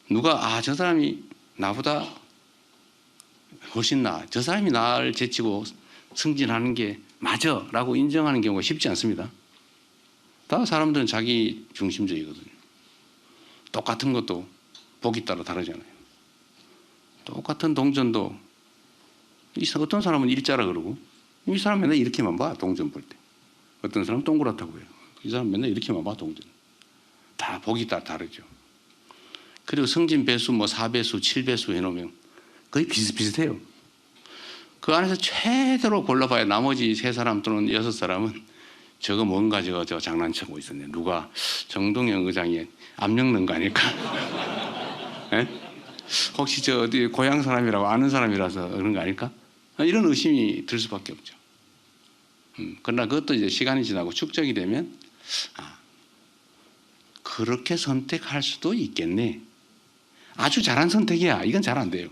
누가 저 사람이 나보다 훨씬 나아. 저 사람이 나를 제치고 승진하는 게 맞아 라고 인정하는 경우가 쉽지 않습니다. 다 사람들은 자기 중심적이거든요. 똑같은 것도 보기 따라 다르잖아요. 똑같은 동전도 어떤 사람은 일자라 그러고 이 사람 맨날 이렇게만 봐 동전 볼 때. 어떤 사람은 동그랗다고 해요. 이 사람 맨날 이렇게만 봐 동전. 다 보기 따라 다르죠. 그리고 승진 배수 4배수 7배수 해놓으면 거의 비슷비슷해요. 그 안에서 최대로 골라봐야 나머지 3사람 또는 6사람은 저거 뭔가 저거 장난치고 있었네. 누가 정동영 의장이 압력 넣은 거 아닐까? 혹시 저 어디 고향 사람이라고 아는 사람이라서 그런 거 아닐까? 이런 의심이 들 수밖에 없죠. 그러나 그것도 이제 시간이 지나고 축적이 되면 그렇게 선택할 수도 있겠네. 아주 잘한 선택이야. 이건 잘 안 돼요.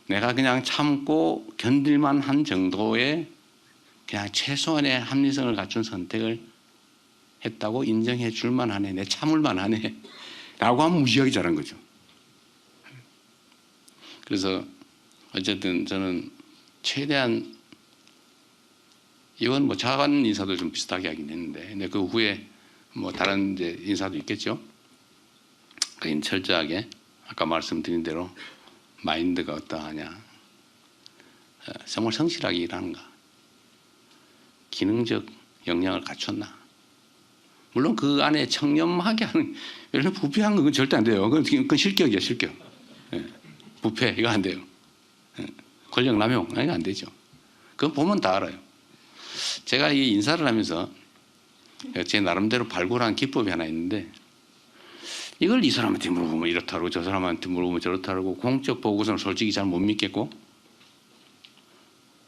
내가 그냥 참고 견딜만 한 정도의 그냥 최소한의 합리성을 갖춘 선택을 했다고 인정해 줄만 하네. 내 참을만 하네. 라고 하면 무지하게 잘한 거죠. 그래서 어쨌든 저는 최대한 이건 뭐 자관 인사도 좀 비슷하게 하긴 했는데, 근데 그 후에 뭐 다른 이제 인사도 있겠죠. 그건 철저하게 아까 말씀드린 대로 마인드가 어떠하냐, 정말 성실하게 일하는가, 기능적 역량을 갖췄나. 물론 그 안에 청렴하게 하는, 예를 들어 부패한 건 절대 안 돼요. 그건 실격이야, 실격. 부패 이거 안 돼요. 권력 남용 이거 안 되죠. 그건 보면 다 알아요. 제가 이 인사를 하면서 제 나름대로 발굴한 기법이 하나 있는데, 이걸 이 사람한테 물어보면 이렇다고 저 사람한테 물어보면 저렇다고 공적 보고서는 솔직히 잘 못 믿겠고,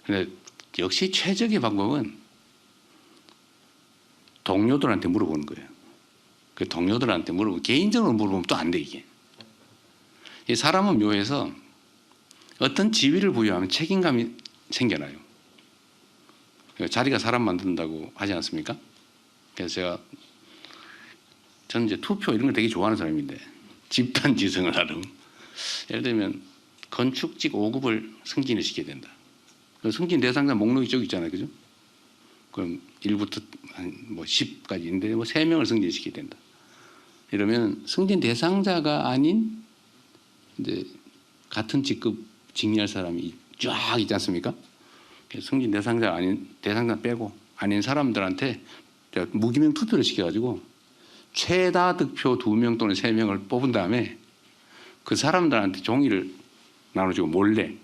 근데 역시 최적의 방법은 동료들한테 물어보는 거예요. 그 동료들한테 물어보고 개인적으로 물어보면 또 안 돼 이게. 이 사람은 묘해서 어떤 지위를 부여하면 책임감이 생겨나요. 자리가 사람 만든다고 하지 않습니까? 그래서 저는 이제 투표 이런 걸 되게 좋아하는 사람인데, 집단 지성을 하려면 예를 들면 건축직 5급을 승진을 시켜야 된다. 승진 대상자 목록이 저기 있잖아요, 그죠? 그럼 1부터 뭐 10까지 있는데 뭐 3명을 승진시켜야 된다. 이러면 승진 대상자가 아닌 이제 같은 직급 직리할 사람이 쫙 있지 않습니까? 승진 대상자 아닌 대상자 빼고 아닌 사람들한테 무기명 투표를 시켜가지고 최다 득표 2명 또는 3명을 뽑은 다음에 그 사람들한테 종이를 나눠주고 몰래,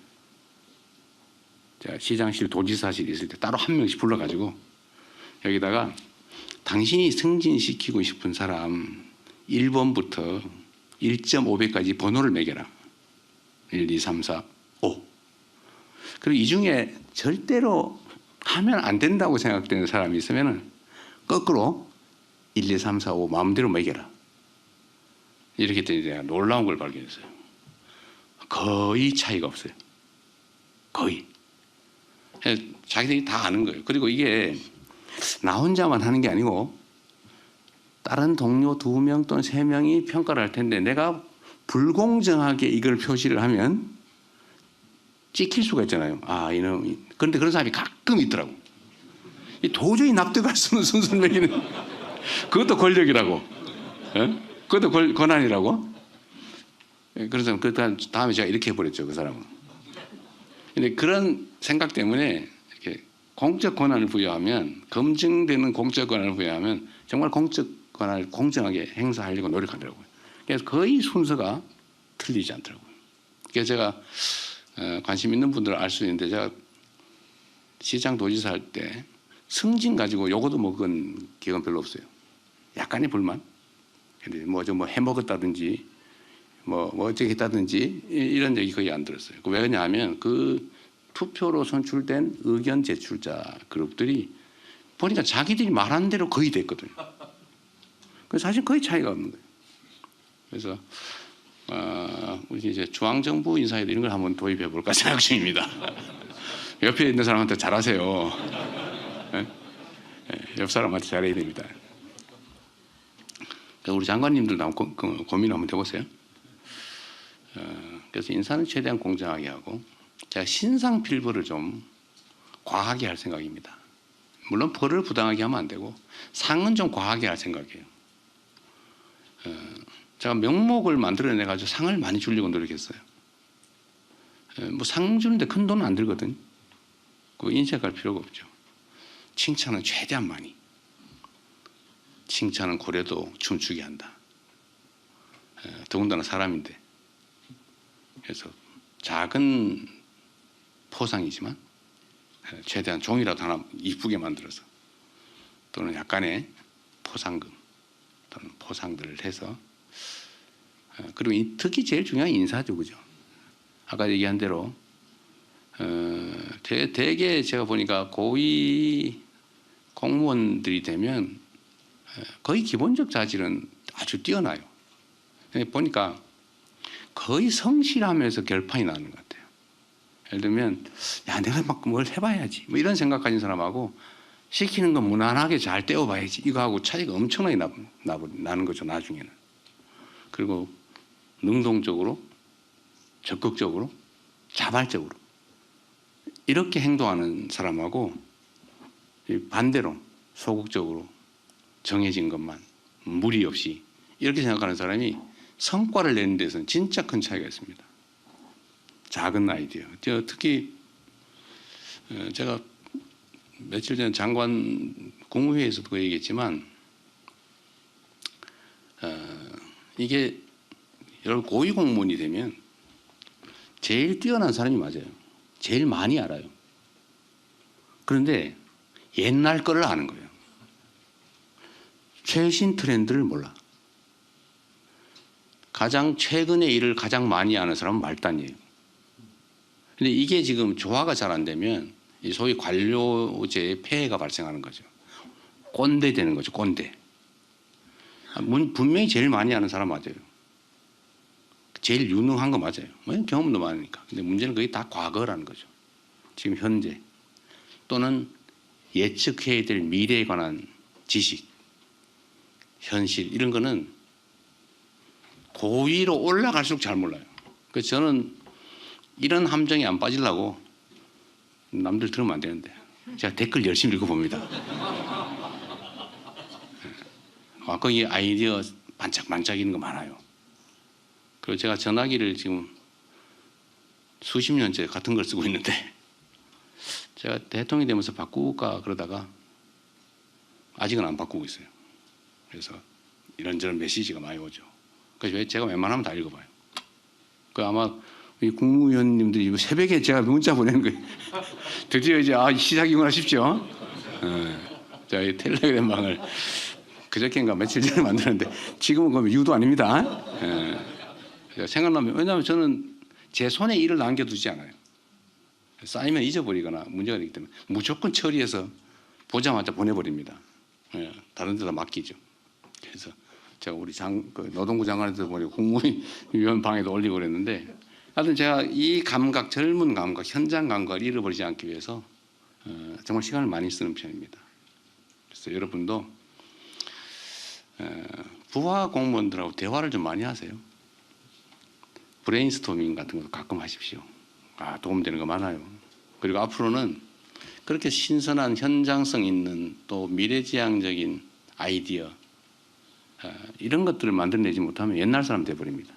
시장실 도지사실 있을 때 따로 한 명씩 불러가지고 여기다가 당신이 승진시키고 싶은 사람 1번부터 1.5배까지 번호를 매겨라. 1, 2, 3, 4, 5. 그리고 이 중에 절대로 하면 안 된다고 생각되는 사람이 있으면 거꾸로 1, 2, 3, 4, 5 마음대로 매겨라. 이렇게 했더니 제가 놀라운 걸 발견했어요. 거의 차이가 없어요. 거의. 자기들이 다 아는 거예요. 그리고 이게 나 혼자만 하는 게 아니고 다른 동료 2명 또는 3명이 평가를 할 텐데, 내가 불공정하게 이걸 표시를 하면 찍힐 수가 있잖아요. 아, 이놈이. 그런데 그런 사람이 가끔 있더라고. 도저히 납득할 수 없는 순서를 매기는. 그것도 권력이라고. 그것도 권한이라고. 그래서 그 다음에 제가 이렇게 해버렸죠, 그 사람은. 근데 그런 생각 때문에 이렇게 공적 권한을 부여하면, 검증되는 공적 권한을 부여하면 정말 공적 권한을 공정하게 행사하려고 노력하더라고요. 그래서 거의 순서가 틀리지 않더라고요. 그래서 제가 관심 있는 분들은 알 수 있는데, 제가 시장 도지사 할 때 승진 가지고 요거도 먹은 기억은 별로 없어요. 약간의 불만. 근데 뭐 해먹었다든지 뭐 어떻게 했다든지 이런 얘기 거의 안 들었어요. 왜냐하면 그 투표로 선출된 의견 제출자 그룹들이 보니까 자기들이 말한 대로 거의 됐거든요. 사실 거의 차이가 없는 거예요. 그래서 우리 이제 중앙정부 인사에도 이런 걸 한번 도입해 볼까 생각 중입니다. 옆에 있는 사람한테 잘하세요. 옆 사람한테 잘해야 됩니다. 우리 장관님들도 한번 고민 한번 해보세요. 그래서 인사는 최대한 공정하게 하고, 제가 신상필벌을 좀 과하게 할 생각입니다. 물론 벌을 부당하게 하면 안 되고 상은 좀 과하게 할 생각이에요. 제가 명목을 만들어내가지고 상을 많이 주려고 노력했어요. 뭐 상 주는데 큰 돈은 안 들거든. 그거 인색할 필요가 없죠. 칭찬은 최대한 많이. 칭찬은 고래도 춤추게 한다. 더군다나 사람인데. 그래서 작은 포상이지만 최대한 종이라도 하나 이쁘게 만들어서, 또는 약간의 포상금 또는 포상들을 해서, 그리고 특히 제일 중요한 인사죠, 그죠? 아까 얘기한 대로 대개 제가 보니까 고위 공무원들이 되면 거의 기본적 자질은 아주 뛰어나요. 보니까 거의 성실하면서 결판이 나는 것 같아요. 예를 들면 야 내가 막 뭘 해봐야지 뭐 이런 생각 가진 사람하고 시키는 건 무난하게 잘 떼어봐야지 이거하고 차이가 엄청나게 나는 거죠 나중에는. 그리고 능동적으로 적극적으로 자발적으로 이렇게 행동하는 사람하고 반대로 소극적으로 정해진 것만 무리 없이 이렇게 생각하는 사람이 성과를 내는 데서는 진짜 큰 차이가 있습니다. 작은 아이디어. 특히 제가 며칠 전 장관 국무회의에서도 그 얘기했지만 이게 여러분 고위공무원이 되면 제일 뛰어난 사람이 맞아요. 제일 많이 알아요. 그런데 옛날 거를 아는 거예요. 최신 트렌드를 몰라. 가장 최근의 일을 가장 많이 아는 사람은 말단이에요. 근데 이게 지금 조화가 잘 안 되면 소위 관료제의 폐해가 발생하는 거죠. 꼰대 되는 거죠. 꼰대. 분명히 제일 많이 아는 사람 맞아요. 제일 유능한 거 맞아요. 경험도 많으니까. 근데 문제는 그게 다 과거라는 거죠. 지금 현재 또는 예측해야 될 미래에 관한 지식, 현실 이런 거는 고위로 올라갈수록 잘 몰라요. 그래서 저는 이런 함정에 안 빠지려고 남들 들으면 안 되는데 제가 댓글 열심히 읽어봅니다. 거기 아이디어 반짝반짝이는 거 많아요. 그리고 제가 전화기를 지금 수십 년째 같은 걸 쓰고 있는데 제가 대통령이 되면서 바꿀까 그러다가 아직은 안 바꾸고 있어요. 그래서 이런저런 메시지가 많이 오죠. 그래서 제가 웬만하면 다 읽어봐요. 그 아마 이 국무위원님들이 새벽에 제가 문자 보내는 거예요. 드디어 이제 시작이구나 싶죠. 자, 이 텔레그램방을 그저께인가 며칠 전에 만들었는데 지금은 그러면 유도 아닙니다. 생각나면 왜냐하면 저는 제 손에 일을 남겨두지 않아요. 쌓이면 잊어버리거나 문제가 되기 때문에 무조건 처리해서 보자마자 보내버립니다. 다른 데다 맡기죠. 그래서 제가 우리 노동부 장관한테도 보내고 국무위원 방에도 올리고 그랬는데 하여튼 제가 이 감각, 젊은 감각, 현장 감각을 잃어버리지 않기 위해서 정말 시간을 많이 쓰는 편입니다. 그래서 여러분도 부하 공무원들하고 대화를 좀 많이 하세요. 브레인스토밍 같은 것도 가끔 하십시오. 도움되는 거 많아요. 그리고 앞으로는 그렇게 신선한 현장성 있는 또 미래지향적인 아이디어 이런 것들을 만들어내지 못하면 옛날 사람 돼버립니다.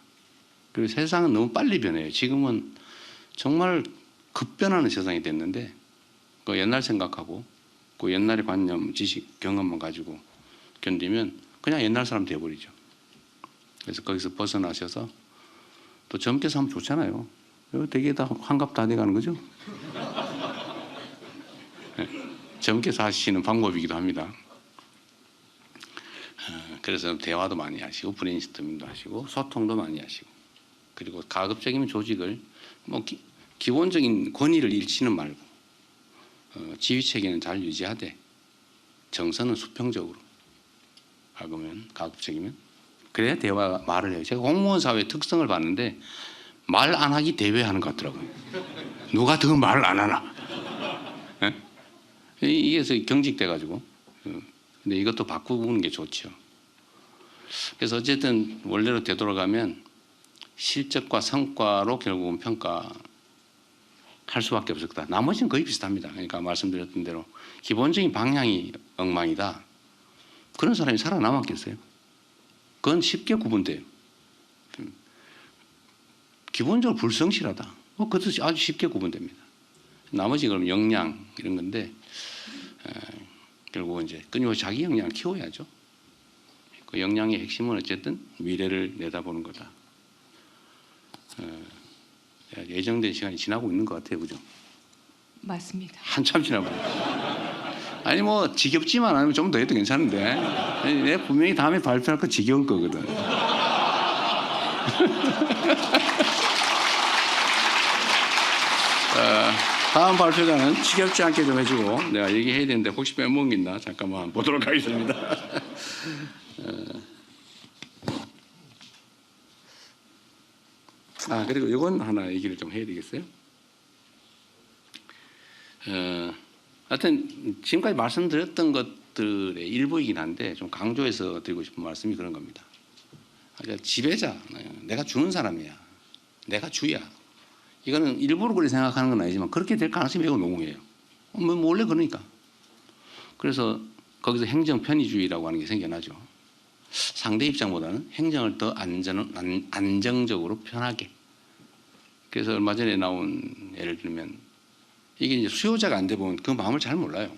그리고 세상은 너무 빨리 변해요. 지금은 정말 급변하는 세상이 됐는데 그 옛날 생각하고 그 옛날의 관념, 지식, 경험만 가지고 견디면 그냥 옛날 사람 돼버리죠. 그래서 거기서 벗어나셔서 또 젊게 사면 좋잖아요. 되게 다 환갑 다 돼가는 거죠. 젊게 사시는 방법이기도 합니다. 그래서 대화도 많이 하시고 브레인스토밍도 하시고 소통도 많이 하시고 그리고 가급적이면 조직을 기본적인 권위를 잃지는 말고 지휘 체계는 잘 유지하되 정서는 수평적으로 하면 가급적이면 그래야 대화 말을 해요. 제가 공무원 사회의 특성을 봤는데 말 안 하기 대회하는 것 같더라고요. 누가 더 말을 안 하나. 이게 경직돼 가지고 근데 이것도 바꾸는 게 좋죠. 그래서 어쨌든 원래로 되돌아가면 실적과 성과로 결국은 평가할 수밖에 없을 거다. 나머지는 거의 비슷합니다. 그러니까 말씀드렸던 대로 기본적인 방향이 엉망이다. 그런 사람이 살아남았겠어요? 그건 쉽게 구분돼요. 기본적으로 불성실하다. 그것도 아주 쉽게 구분됩니다. 나머지 그럼 역량 이런 건데 결국은 이제 끊임없이 자기 역량을 키워야죠. 그 역량의 핵심은 어쨌든 미래를 내다보는 거다. 예정된 시간이 지나고 있는 것 같아요, 그죠? 맞습니다. 한참 지나고. 아니 뭐 지겹지만 않으면 좀 더 해도 괜찮은데 내 분명히 다음에 발표할 거 지겨울 거거든. 다음 발표자는 지겹지 않게 좀 해주고 내가 얘기해야 되는데 혹시 빼먹은 게 있나 잠깐만 보도록 하겠습니다. 그리고 이건 하나 얘기를 좀 해야 되겠어요. 하여튼 지금까지 말씀드렸던 것들의 일부이긴 한데 좀 강조해서 드리고 싶은 말씀이 그런 겁니다. 그러니까 지배자, 내가 주는 사람이야, 내가 주야. 이거는 일부러 그렇게 생각하는 건 아니지만 그렇게 될 가능성이 매우 농후해요. 원래 그러니까. 그래서 거기서 행정 편의주의라고 하는 게 생겨나죠. 상대 입장보다는 행정을 더 안정적으로 편하게. 그래서 얼마 전에 나온 예를 들면 이게 이제 수요자가 안 돼 보면 그 마음을 잘 몰라요.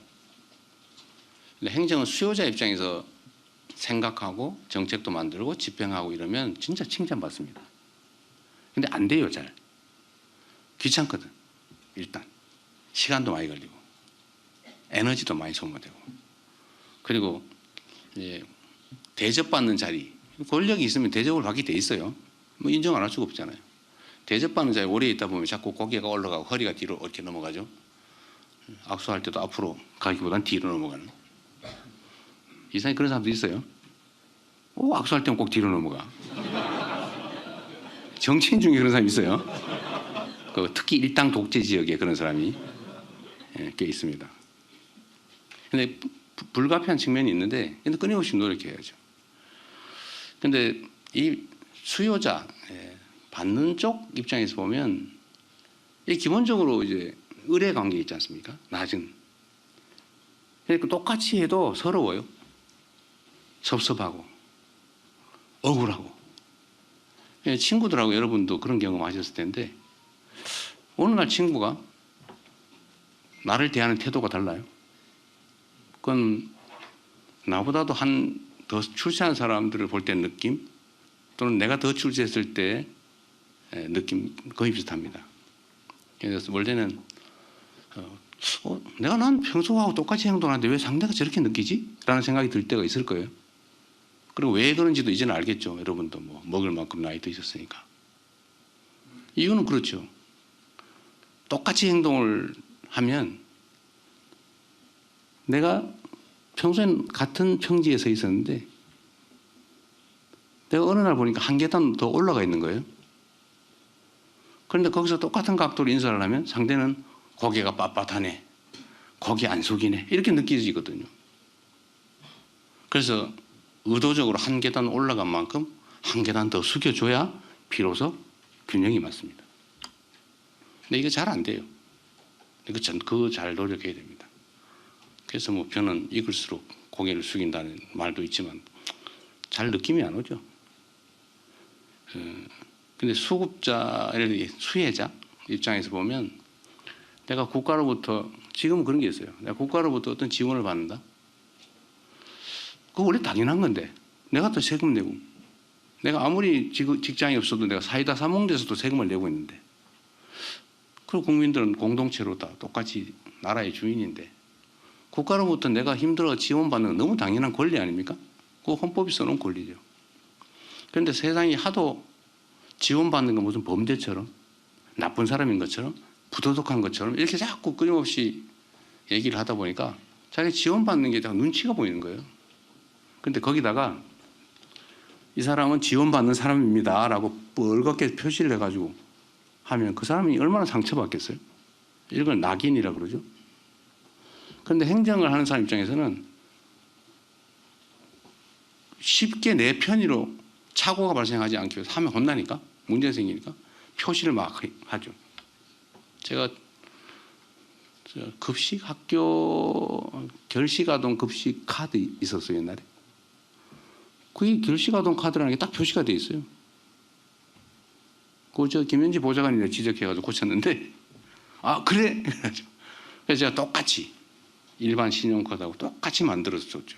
근데 행정은 수요자 입장에서 생각하고 정책도 만들고 집행하고 이러면 진짜 칭찬받습니다. 근데 안 돼요, 잘. 귀찮거든. 일단 시간도 많이 걸리고 에너지도 많이 소모되고 그리고 이제 대접받는 자리 권력이 있으면 대접을 받게 돼 있어요. 뭐 인정 안 할 수가 없잖아요. 대접받는 자리에 오래 있다 보면 자꾸 고개가 올라가고 허리가 뒤로 이렇게 넘어가죠. 악수할 때도 앞으로 가기보단 뒤로 넘어가는 이상하게 그런 사람도 있어요. 악수할 때는 꼭 뒤로 넘어가. 정치인 중에 그런 사람이 있어요. 특히 일당 독재 지역에 그런 사람이 꽤 있습니다. 근데 불가피한 측면이 있는데 끊임없이 노력해야죠. 근데 이 수요자 받는 쪽 입장에서 보면 이 기본적으로 이제 의뢰 관계 있지 않습니까? 낮은. 그러니까 똑같이 해도 서러워요. 섭섭하고 억울하고. 친구들하고 여러분도 그런 경험 하셨을 텐데 어느 날 친구가 나를 대하는 태도가 달라요. 그건 나보다도 더 출세한 사람들을 볼 때 느낌 또는 내가 더 출세했을 때 느낌 거의 비슷합니다. 그래서 원래는 내가 난 평소하고 똑같이 행동하는데 왜 상대가 저렇게 느끼지? 라는 생각이 들 때가 있을 거예요. 그리고 왜 그런지도 이제는 알겠죠. 여러분도 뭐 먹을 만큼 나이 드셨으니까. 이유는 그렇죠. 똑같이 행동을 하면 내가 평소엔 같은 평지에 서 있었는데 내가 어느 날 보니까 한 계단 더 올라가 있는 거예요. 그런데 거기서 똑같은 각도로 인사를 하면 상대는 고개가 빳빳하네, 고개 안 숙이네 이렇게 느껴지거든요. 그래서 의도적으로 한 계단 올라간 만큼 한 계단 더 숙여줘야 비로소 균형이 맞습니다. 근데 이게 잘 안 돼요. 그거 잘 노력해야 됩니다. 그래서 뭐 벼는 익을수록 고개를 숙인다는 말도 있지만 잘 느낌이 안 오죠. 근데 수급자, 수혜자 입장에서 보면 내가 국가로부터 지금은 그런 게 있어요. 내가 국가로부터 어떤 지원을 받는다. 그거 원래 당연한 건데 내가 또 세금 내고 내가 아무리 직장이 없어도 내가 사이다 사몽돼서도 세금을 내고 있는데 그리고 국민들은 공동체로 다 똑같이 나라의 주인인데 국가로부터 내가 힘들어 지원받는 건 너무 당연한 권리 아닙니까? 그거 헌법이 써놓은 권리죠. 그런데 세상이 하도 지원받는 건 무슨 범죄처럼 나쁜 사람인 것처럼 부도덕한 것처럼 이렇게 자꾸 끊임없이 얘기를 하다 보니까 자기 지원받는 게 눈치가 보이는 거예요. 그런데 거기다가 이 사람은 지원받는 사람입니다 라고 뻘겋게 표시를 해가지고 하면 그 사람이 얼마나 상처받겠어요. 이걸 낙인이라 그러죠. 그런데 행정을 하는 사람 입장에서는 쉽게 내 편의로 착오가 발생하지 않기 위해서 하면 혼나니까 문제 생기니까 표시를 막 하죠. 제가 급식 학교 결식아동 급식 카드 있었어요 옛날에. 그게 결식아동 카드라는 게 딱 표시가 돼 있어요. 그거 저 김현지 보좌관이 지적해가지고 고쳤는데 그래? 그래서 제가 똑같이 일반 신용카드하고 똑같이 만들어서 줬죠.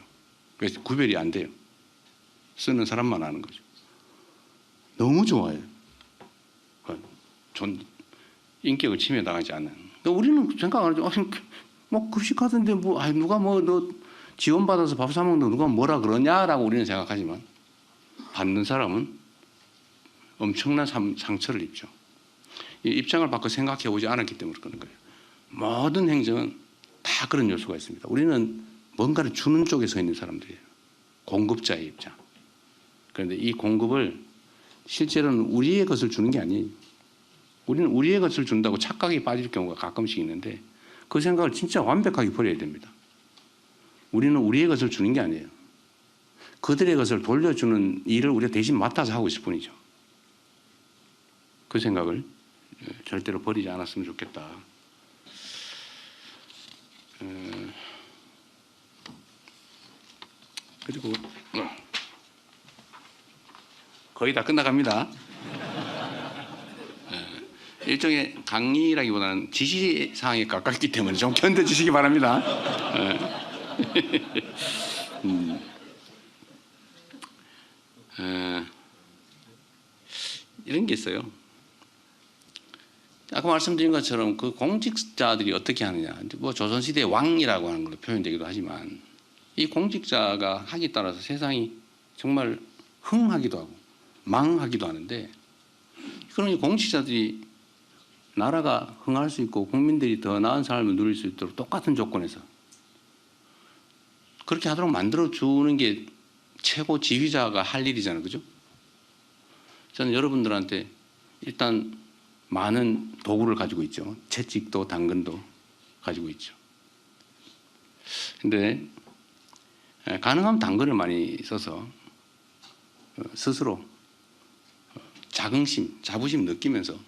그래서 구별이 안 돼요. 쓰는 사람만 아는 거죠. 너무 좋아요. 인격을 침해당하지 않는. 우리는 생각 안 하죠. 뭐 급식카드인데 누가 너 지원받아서 밥 사 먹는 거 누가 뭐라 그러냐라고 우리는 생각하지만 받는 사람은 엄청난 상처를 입죠. 이 입장을 바꿔 생각해 보지 않았기 때문에 그런 거예요. 모든 행정은 다 그런 요소가 있습니다. 우리는 뭔가를 주는 쪽에 서 있는 사람들이에요. 공급자의 입장. 그런데 이 공급을 실제로는 우리의 것을 주는 게 아니에요. 우리는 우리의 것을 준다고 착각에 빠질 경우가 가끔씩 있는데 그 생각을 진짜 완벽하게 버려야 됩니다. 우리는 우리의 것을 주는 게 아니에요. 그들의 것을 돌려주는 일을 우리가 대신 맡아서 하고 있을 뿐이죠. 그 생각을 절대로 버리지 않았으면 좋겠다. 그리고 거의 다 끝나갑니다. 일종의 강의라기보다는 지시사항에 가깝기 때문에 좀 견뎌주시기 바랍니다. 이런 게 있어요. 아까 말씀드린 것처럼 그 공직자들이 어떻게 하느냐. 뭐 조선시대의 왕이라고 하는 걸로 표현되기도 하지만 이 공직자가 하기에 따라서 세상이 정말 흥하기도 하고 망하기도 하는데 그러니 공직자들이 나라가 흥할 수 있고 국민들이 더 나은 삶을 누릴 수 있도록 똑같은 조건에서 그렇게 하도록 만들어주는 게 최고 지휘자가 할 일이잖아요. 그죠? 저는 여러분들한테 일단 많은 도구를 가지고 있죠. 채찍도 당근도 가지고 있죠. 근데 가능하면 당근을 많이 써서 스스로 자부심 느끼면서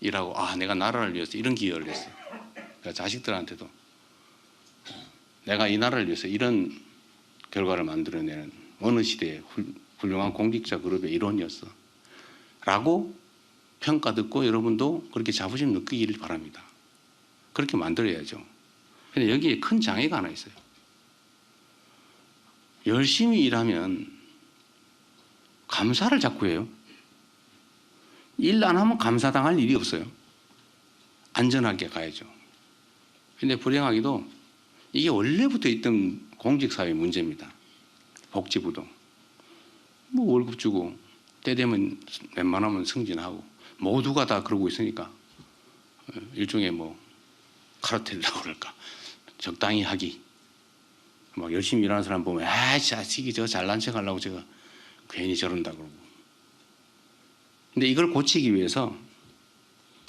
일하고 내가 나라를 위해서 이런 기여를 했어. 그러니까 자식들한테도 내가 이 나라를 위해서 이런 결과를 만들어내는 어느 시대의 훌륭한 공직자 그룹의 일원이었어. 라고 평가 듣고 여러분도 그렇게 자부심 느끼기를 바랍니다. 그렇게 만들어야죠. 근데 여기에 큰 장애가 하나 있어요. 열심히 일하면 감사를 자꾸 해요. 일 안 하면 감사당할 일이 없어요. 안전하게 가야죠. 근데 불행하게도 이게 원래부터 있던 공직사회 문제입니다. 복지부도. 뭐 월급 주고 때 되면 웬만하면 승진하고 모두가 다 그러고 있으니까 일종의 뭐 카르텔이라고 그럴까. 적당히 하기. 막 열심히 일하는 사람 보면 자식이 저 잘난 척 하려고 제가 괜히 저런다 그러고. 근데 이걸 고치기 위해서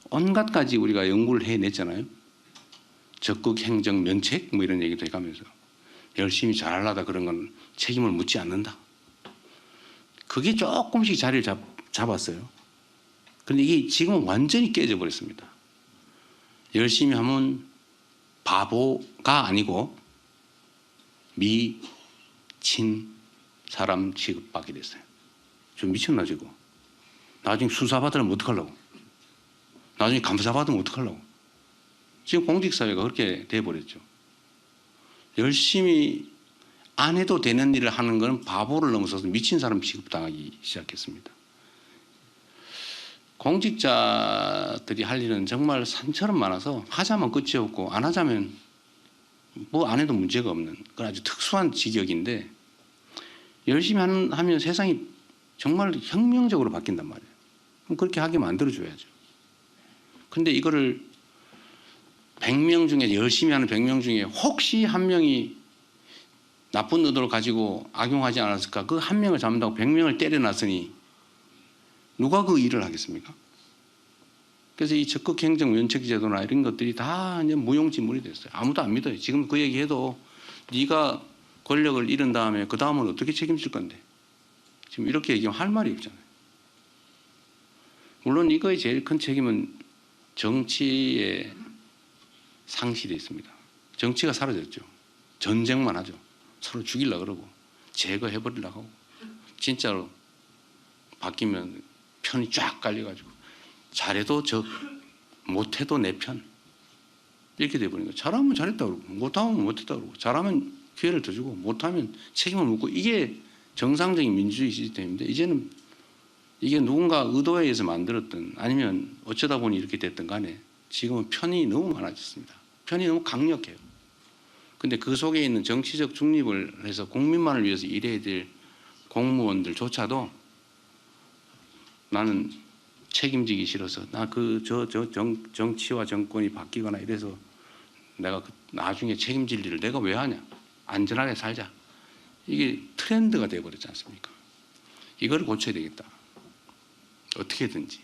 온갖 가지 우리가 연구를 해냈잖아요. 적극 행정 면책 뭐 이런 얘기도 해가면서 열심히 잘하려다 그런 건 책임을 묻지 않는다. 그게 조금씩 자리를 잡았어요. 그런데 이게 지금은 완전히 깨져 버렸습니다. 열심히 하면 바보가 아니고 미친 사람 취급받게 됐어요. 좀 미쳤나 저거. 나중에 수사받으면 어떡하려고. 나중에 감사받으면 어떡하려고. 지금 공직사회가 그렇게 돼버렸죠. 열심히 안 해도 되는 일을 하는 것은 바보를 넘어서서 미친 사람 취급당하기 시작했습니다. 공직자들이 할 일은 정말 산처럼 많아서 하자면 끝이 없고 안 하자면 뭐 안 해도 문제가 없는 그런 아주 특수한 직역인데 열심히 하면 세상이 정말 혁명적으로 바뀐단 말이에요. 그럼 그렇게 하게 만들어줘야죠. 근데 이거를 100명 중에 열심히 하는 100명 중에 혹시 한 명이 나쁜 의도를 가지고 악용하지 않았을까? 그 한 명을 잡는다고 100명을 때려놨으니 누가 그 일을 하겠습니까? 그래서 이 적극 행정 면책 제도나 이런 것들이 다 이제 무용지물이 됐어요. 아무도 안 믿어요. 지금 그 얘기해도 네가 권력을 잃은 다음에 그 다음은 어떻게 책임질 건데? 지금 이렇게 얘기하면 할 말이 없잖아요. 물론 이거의 제일 큰 책임은 정치의 상실이 있습니다. 정치가 사라졌죠. 전쟁만 하죠. 서로 죽이려고 그러고 제거해버리려고 하고 진짜로 바뀌면 편이 쫙 깔려가지고 잘해도 적, 못해도 내 편 이렇게 돼버리는 거예요. 잘하면 잘했다 그러고 못하면 못했다 그러고 잘하면 기회를 더 주고 못하면 책임을 묻고 이게 정상적인 민주주의 시스템인데 이제는 이게 누군가 의도에 의해서 만들었든 아니면 어쩌다 보니 이렇게 됐든 간에 지금은 편이 너무 많아졌습니다. 편이 너무 강력해요. 근데 그 속에 있는 정치적 중립을 해서 국민만을 위해서 일해야 될 공무원들조차도 나는 책임지기 싫어서 나 정치와 정권이 바뀌거나 이래서 내가 나중에 책임질 일을 내가 왜 하냐? 안전하게 살자. 이게 트렌드가 돼버렸지 않습니까? 이걸 고쳐야 되겠다. 어떻게든지.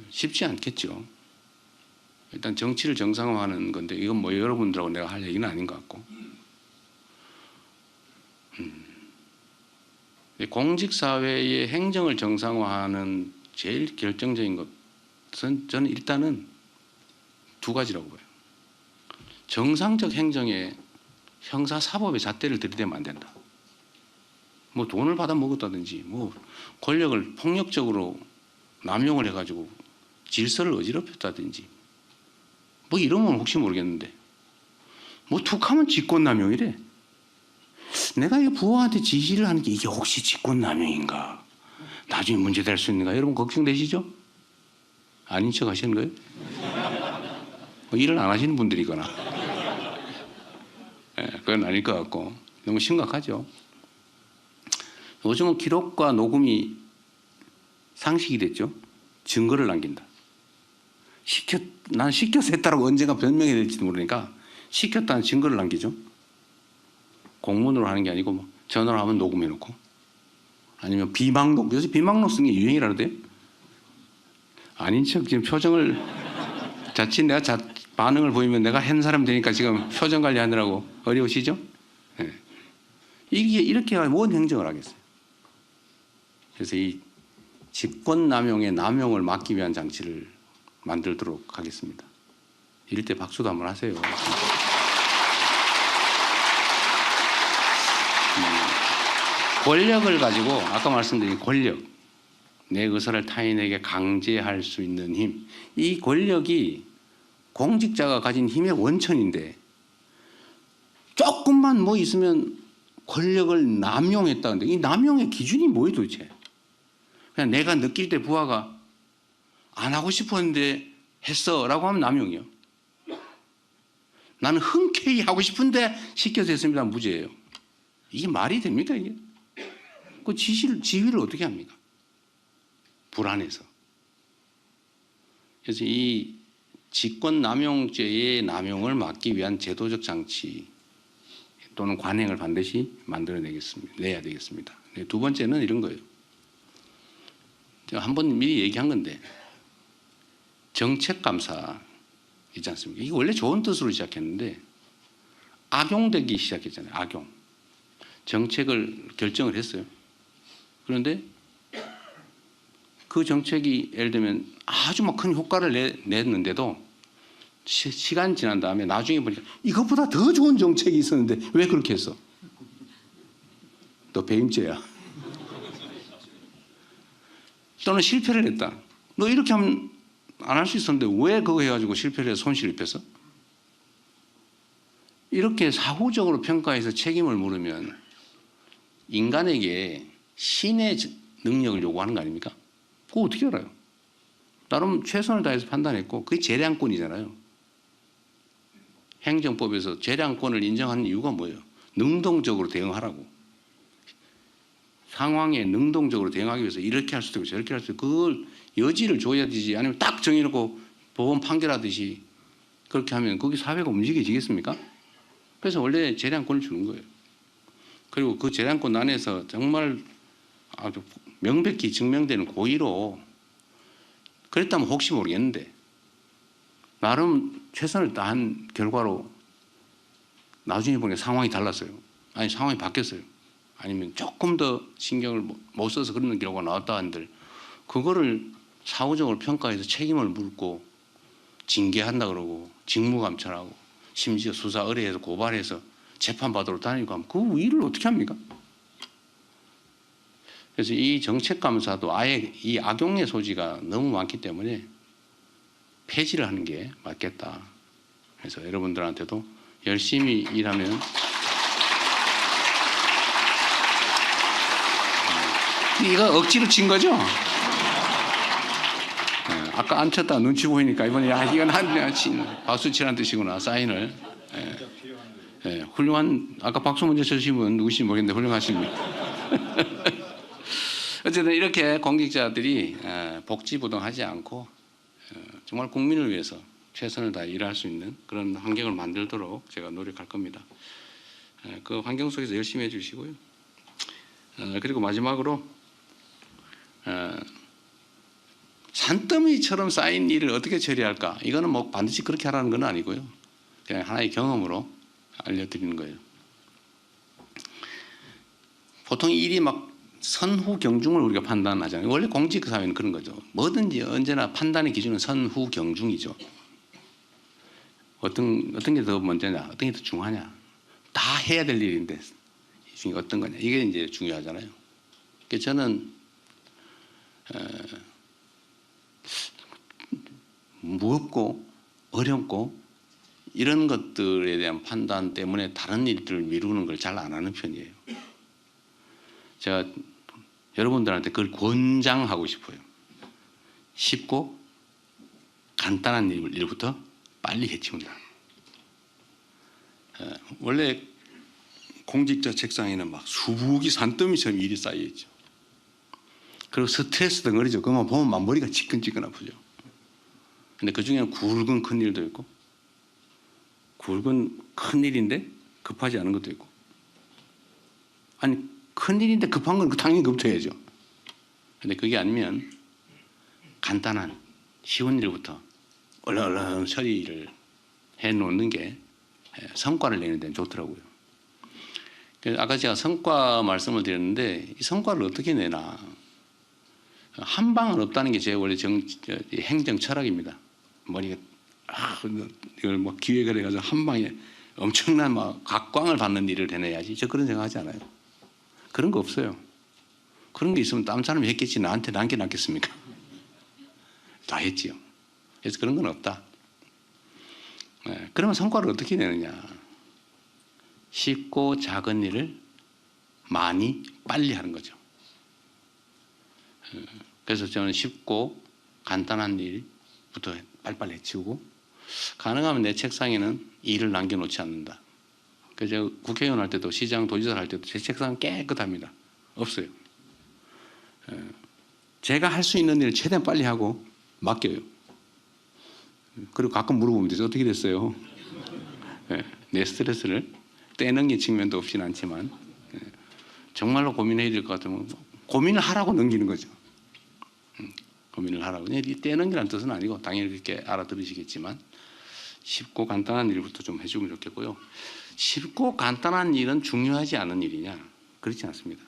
쉽지 않겠죠. 일단 정치를 정상화하는 건데 이건 뭐 여러분들하고 내가 할 얘기는 아닌 것 같고. 공직사회의 행정을 정상화하는 제일 결정적인 것은 저는 일단은 두 가지라고 봐요. 정상적 행정에 형사사법의 잣대를 들이대면 안 된다. 뭐 돈을 받아 먹었다든지 뭐 권력을 폭력적으로 남용을 해가지고 질서를 어지럽혔다든지 뭐 이러면 혹시 모르겠는데 뭐 툭하면 직권남용이래. 내가 이 부하한테 지시를 하는 게 이게 혹시 직권남용인가? 나중에 문제될 수 있는가? 여러분 걱정되시죠? 아닌 척 하시는 거예요? 뭐 일을 안 하시는 분들이거나 그건 아닐 것 같고 너무 심각하죠. 요즘은 기록과 녹음이 상식이 됐죠. 증거를 남긴다. 난 시켜서 했다라고 언젠가 변명이 될지도 모르니까 시켰다는 증거를 남기죠. 공문으로 하는 게 아니고 뭐 전화로 하면 녹음해놓고 아니면 비망록, 요새 비망록 쓰는 게 유행이라는데요. 아닌 척 지금 표정을 자칫 내가 반응을 보이면 내가 한 사람 되니까 지금 표정 관리하느라고 어려우시죠? 네. 이게 이렇게 뭔 행정을 하겠어요. 그래서 이 직권남용의 남용을 막기 위한 장치를 만들도록 하겠습니다. 이럴 때 박수도 한번 하세요. 권력을 가지고 아까 말씀드린 권력, 내 의사를 타인에게 강제할 수 있는 힘, 이 권력이 공직자가 가진 힘의 원천인데 조금만 뭐 있으면 권력을 남용했다는데 이 남용의 기준이 뭐예요 도대체? 그냥 내가 느낄 때 부하가 안 하고 싶었는데 했어라고 하면 남용이요. 나는 흔쾌히 하고 싶은데 시켜서 했습니다. 무죄예요. 이게 말이 됩니까 이게? 그 지휘를 어떻게 합니까? 불안해서. 그래서 이 직권남용죄의 남용을 막기 위한 제도적 장치 또는 관행을 반드시 내야 되겠습니다. 두 번째는 이런 거예요. 제가 한번 미리 얘기한 건데 정책감사 있지 않습니까? 이게 원래 좋은 뜻으로 시작했는데 악용되기 시작했잖아요. 악용. 정책을 결정을 했어요. 그런데 그 정책이 예를 들면 아주 막 큰 효과를 냈는데도 시간 지난 다음에 나중에 보니까 이것보다 더 좋은 정책이 있었는데 왜 그렇게 했어? 너 배임죄야. 또는 실패를 했다. 너 이렇게 하면 안 할 수 있었는데 왜 그거 해가지고 실패를 해서 손실을 입혔어? 이렇게 사후적으로 평가해서 책임을 물으면 인간에게 신의 능력을 요구하는 거 아닙니까? 그거 어떻게 알아요? 나름 최선을 다해서 판단했고 그게 재량권이잖아요. 행정법에서 재량권을 인정하는 이유가 뭐예요? 능동적으로 대응하라고. 상황에 능동적으로 대응하기 위해서 이렇게 할 수도 있고 저렇게 할 수도 있고 그걸 여지를 줘야 되지 아니면 딱 정해놓고 법원 판결하듯이 그렇게 하면 거기 사회가 움직여지겠습니까? 그래서 원래 재량권을 주는 거예요. 그리고 그 재량권 안에서 정말 아주 명백히 증명되는 고의로 그랬다면 혹시 모르겠는데 나름 최선을 다한 결과로 나중에 보니까 상황이 달랐어요. 아니 상황이 바뀌었어요. 아니면 조금 더 신경을 못 써서 그런 결과가 나왔다 한들 그거를 사후적으로 평가해서 책임을 묻고 징계한다 그러고 직무감찰하고 심지어 수사 의뢰해서 고발해서 재판받으러 다니고 하면 그 일을 어떻게 합니까? 그래서 이 정책감사도 아예 이 악용의 소지가 너무 많기 때문에 폐지를 하는 게 맞겠다. 그래서 여러분들한테도 열심히 일하면 이거 억지로 친 거죠? 아까 안 쳤다 눈치 보이니까 이번에 야 이건 박수 치라는 뜻이구나 사인을. 훌륭한 아까 박수 먼저 쳐주신 분 누구신지 모르겠는데 훌륭하십니다. 어쨌든 이렇게 공직자들이 복지부동하지 않고 정말 국민을 위해서 최선을 다해 일할 수 있는 그런 환경을 만들도록 제가 노력할 겁니다. 그 환경 속에서 열심히 해주시고요. 그리고 마지막으로 산더미처럼 쌓인 일을 어떻게 처리할까? 이거는 뭐 반드시 그렇게 하라는 건 아니고요. 그냥 하나의 경험으로 알려드리는 거예요. 보통 일이 막 선후 경중을 우리가 판단하잖아요. 원래 공직 사회는 그런 거죠. 뭐든지 언제나 판단의 기준은 선후 경중이죠. 어떤 게 더 먼저냐, 어떤 게 더 중요하냐, 다 해야 될 일인데 이 중에 어떤 거냐, 이게 이제 중요하잖아요. 그래서 저는 무겁고 어렵고 이런 것들에 대한 판단 때문에 다른 일들을 미루는 걸 잘 안 하는 편이에요. 제가 여러분들한테 그걸 권장하고 싶어요. 쉽고 간단한 일부터 빨리 해치운다. 원래 공직자 책상에는 막 수북이 산더미처럼 일이 쌓여 있죠. 그리고 스트레스 덩어리죠. 그만 보면 막 머리가 지끈지끈 아프죠. 근데 그 중에는 굵은 큰 일도 있고, 굵은 큰 일인데 급하지 않은 것도 있고, 아니 큰 일인데 급한 건 당연히 그부터 해야죠. 근데 그게 아니면 간단한 쉬운 일부터 얼른 처리를 해 놓는 게 성과를 내는 데는 좋더라고요. 아까 제가 성과 말씀을 드렸는데 이 성과를 어떻게 내나, 한 방은 없다는 게 제 원래 행정 철학입니다. 머리가 이걸 뭐 기획을 해가지고 한 방에 엄청난 막 각광을 받는 일을 해내야지, 저 그런 생각하지 않아요. 그런 거 없어요. 그런 게 있으면 다른 사람이 했겠지 나한테 남게 낫겠습니까? 다 했지요. 그래서 그런 건 없다. 그러면 성과를 어떻게 내느냐? 쉽고 작은 일을 많이 빨리 하는 거죠. 그래서 저는 쉽고 간단한 일부터 빨리빨리 해치우고, 가능하면 내 책상에는 일을 남겨놓지 않는다. 그래서 제가 국회의원 할 때도 시장 도지사 할 때도 제 책상은 깨끗합니다. 없어요. 제가 할 수 있는 일을 최대한 빨리 하고 맡겨요. 그리고 가끔 물어보면 되죠. 어떻게 됐어요? 내 스트레스를 떼는 게 측면도 없지는 않지만, 정말로 고민해야 될 것 같으면 고민을 하라고 넘기는 거죠. 고민을 하라고. 떼는 게라는 뜻은 아니고 당연히 그렇게 알아들으시겠지만, 쉽고 간단한 일부터 좀 해주면 좋겠고요. 쉽고 간단한 일은 중요하지 않은 일이냐? 그렇지 않습니다.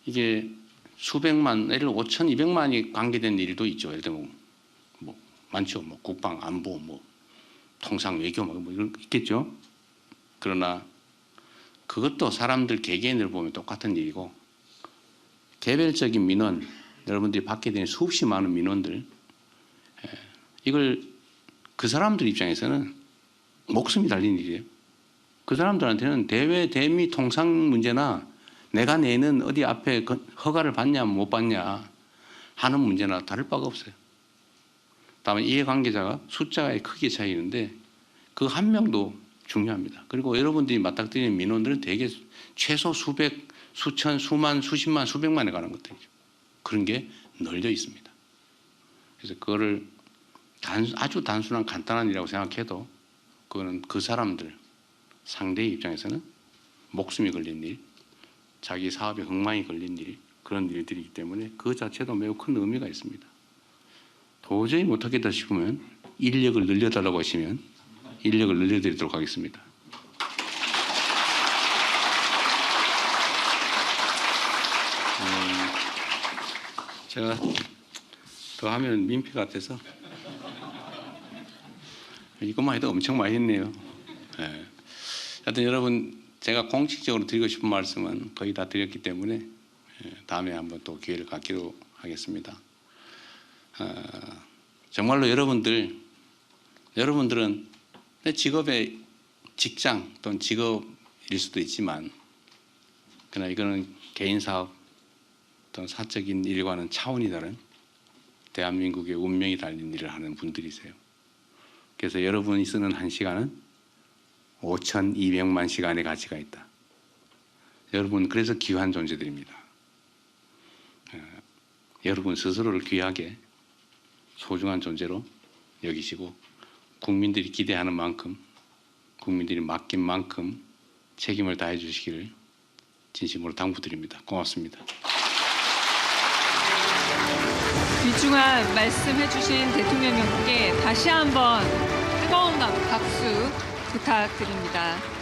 이게 수백만, 예를 들어 5,200만이 관계된 일도 있죠. 예를 들면 뭐 많죠. 뭐 국방, 안보, 뭐 통상, 외교 뭐 이런 거 있겠죠. 그러나 그것도 사람들 개개인을 보면 똑같은 일이고, 개별적인 민원, 여러분들이 받게 되는 수없이 많은 민원들, 이걸 그 사람들 입장에서는 목숨이 달린 일이에요. 그 사람들한테는 대외 대미 통상 문제나 내가 내는 어디 앞에 허가를 받냐 못 받냐 하는 문제나 다를 바가 없어요. 다만 이해관계자가 숫자의 크기에 차이는데 그 한 명도 중요합니다. 그리고 여러분들이 맞닥뜨리는 민원들은 대개 최소 수백, 수천, 수만, 수십만, 수백만에 관한 것들이죠. 그런 게 널려 있습니다. 그래서 그거를 아주 단순한 간단한 일이라고 생각해도 그거는 그 사람들 상대의 입장에서는 목숨이 걸린 일, 자기 사업에 엉망이 걸린 일, 그런 일들이기 때문에 그 자체도 매우 큰 의미가 있습니다. 도저히 못하겠다 싶으면 인력을 늘려달라고 하시면 인력을 늘려드리도록 하겠습니다. 제가 더 하면 민폐 같아서 이것만 해도 엄청 많이 했네요. 하여튼 여러분, 제가 공식적으로 드리고 싶은 말씀은 거의 다 드렸기 때문에 다음에 한번 또 기회를 갖기로 하겠습니다. 정말로 여러분들은 내 직업의 직장 또는 직업일 수도 있지만, 그러나 이거는 개인 사업 또는 사적인 일과는 차원이 다른 대한민국의 운명이 달린 일을 하는 분들이세요. 그래서 여러분이 쓰는 1시간은 5,200만 시간의 가치가 있다. 여러분, 그래서 귀한 존재들입니다. 여러분 스스로를 귀하게 소중한 존재로 여기시고 국민들이 기대하는 만큼 국민들이 맡긴 만큼 책임을 다해 주시기를 진심으로 당부드립니다. 고맙습니다. 귀중한 말씀해주신 대통령님께 다시 한번 뜨거운 박수 부탁드립니다.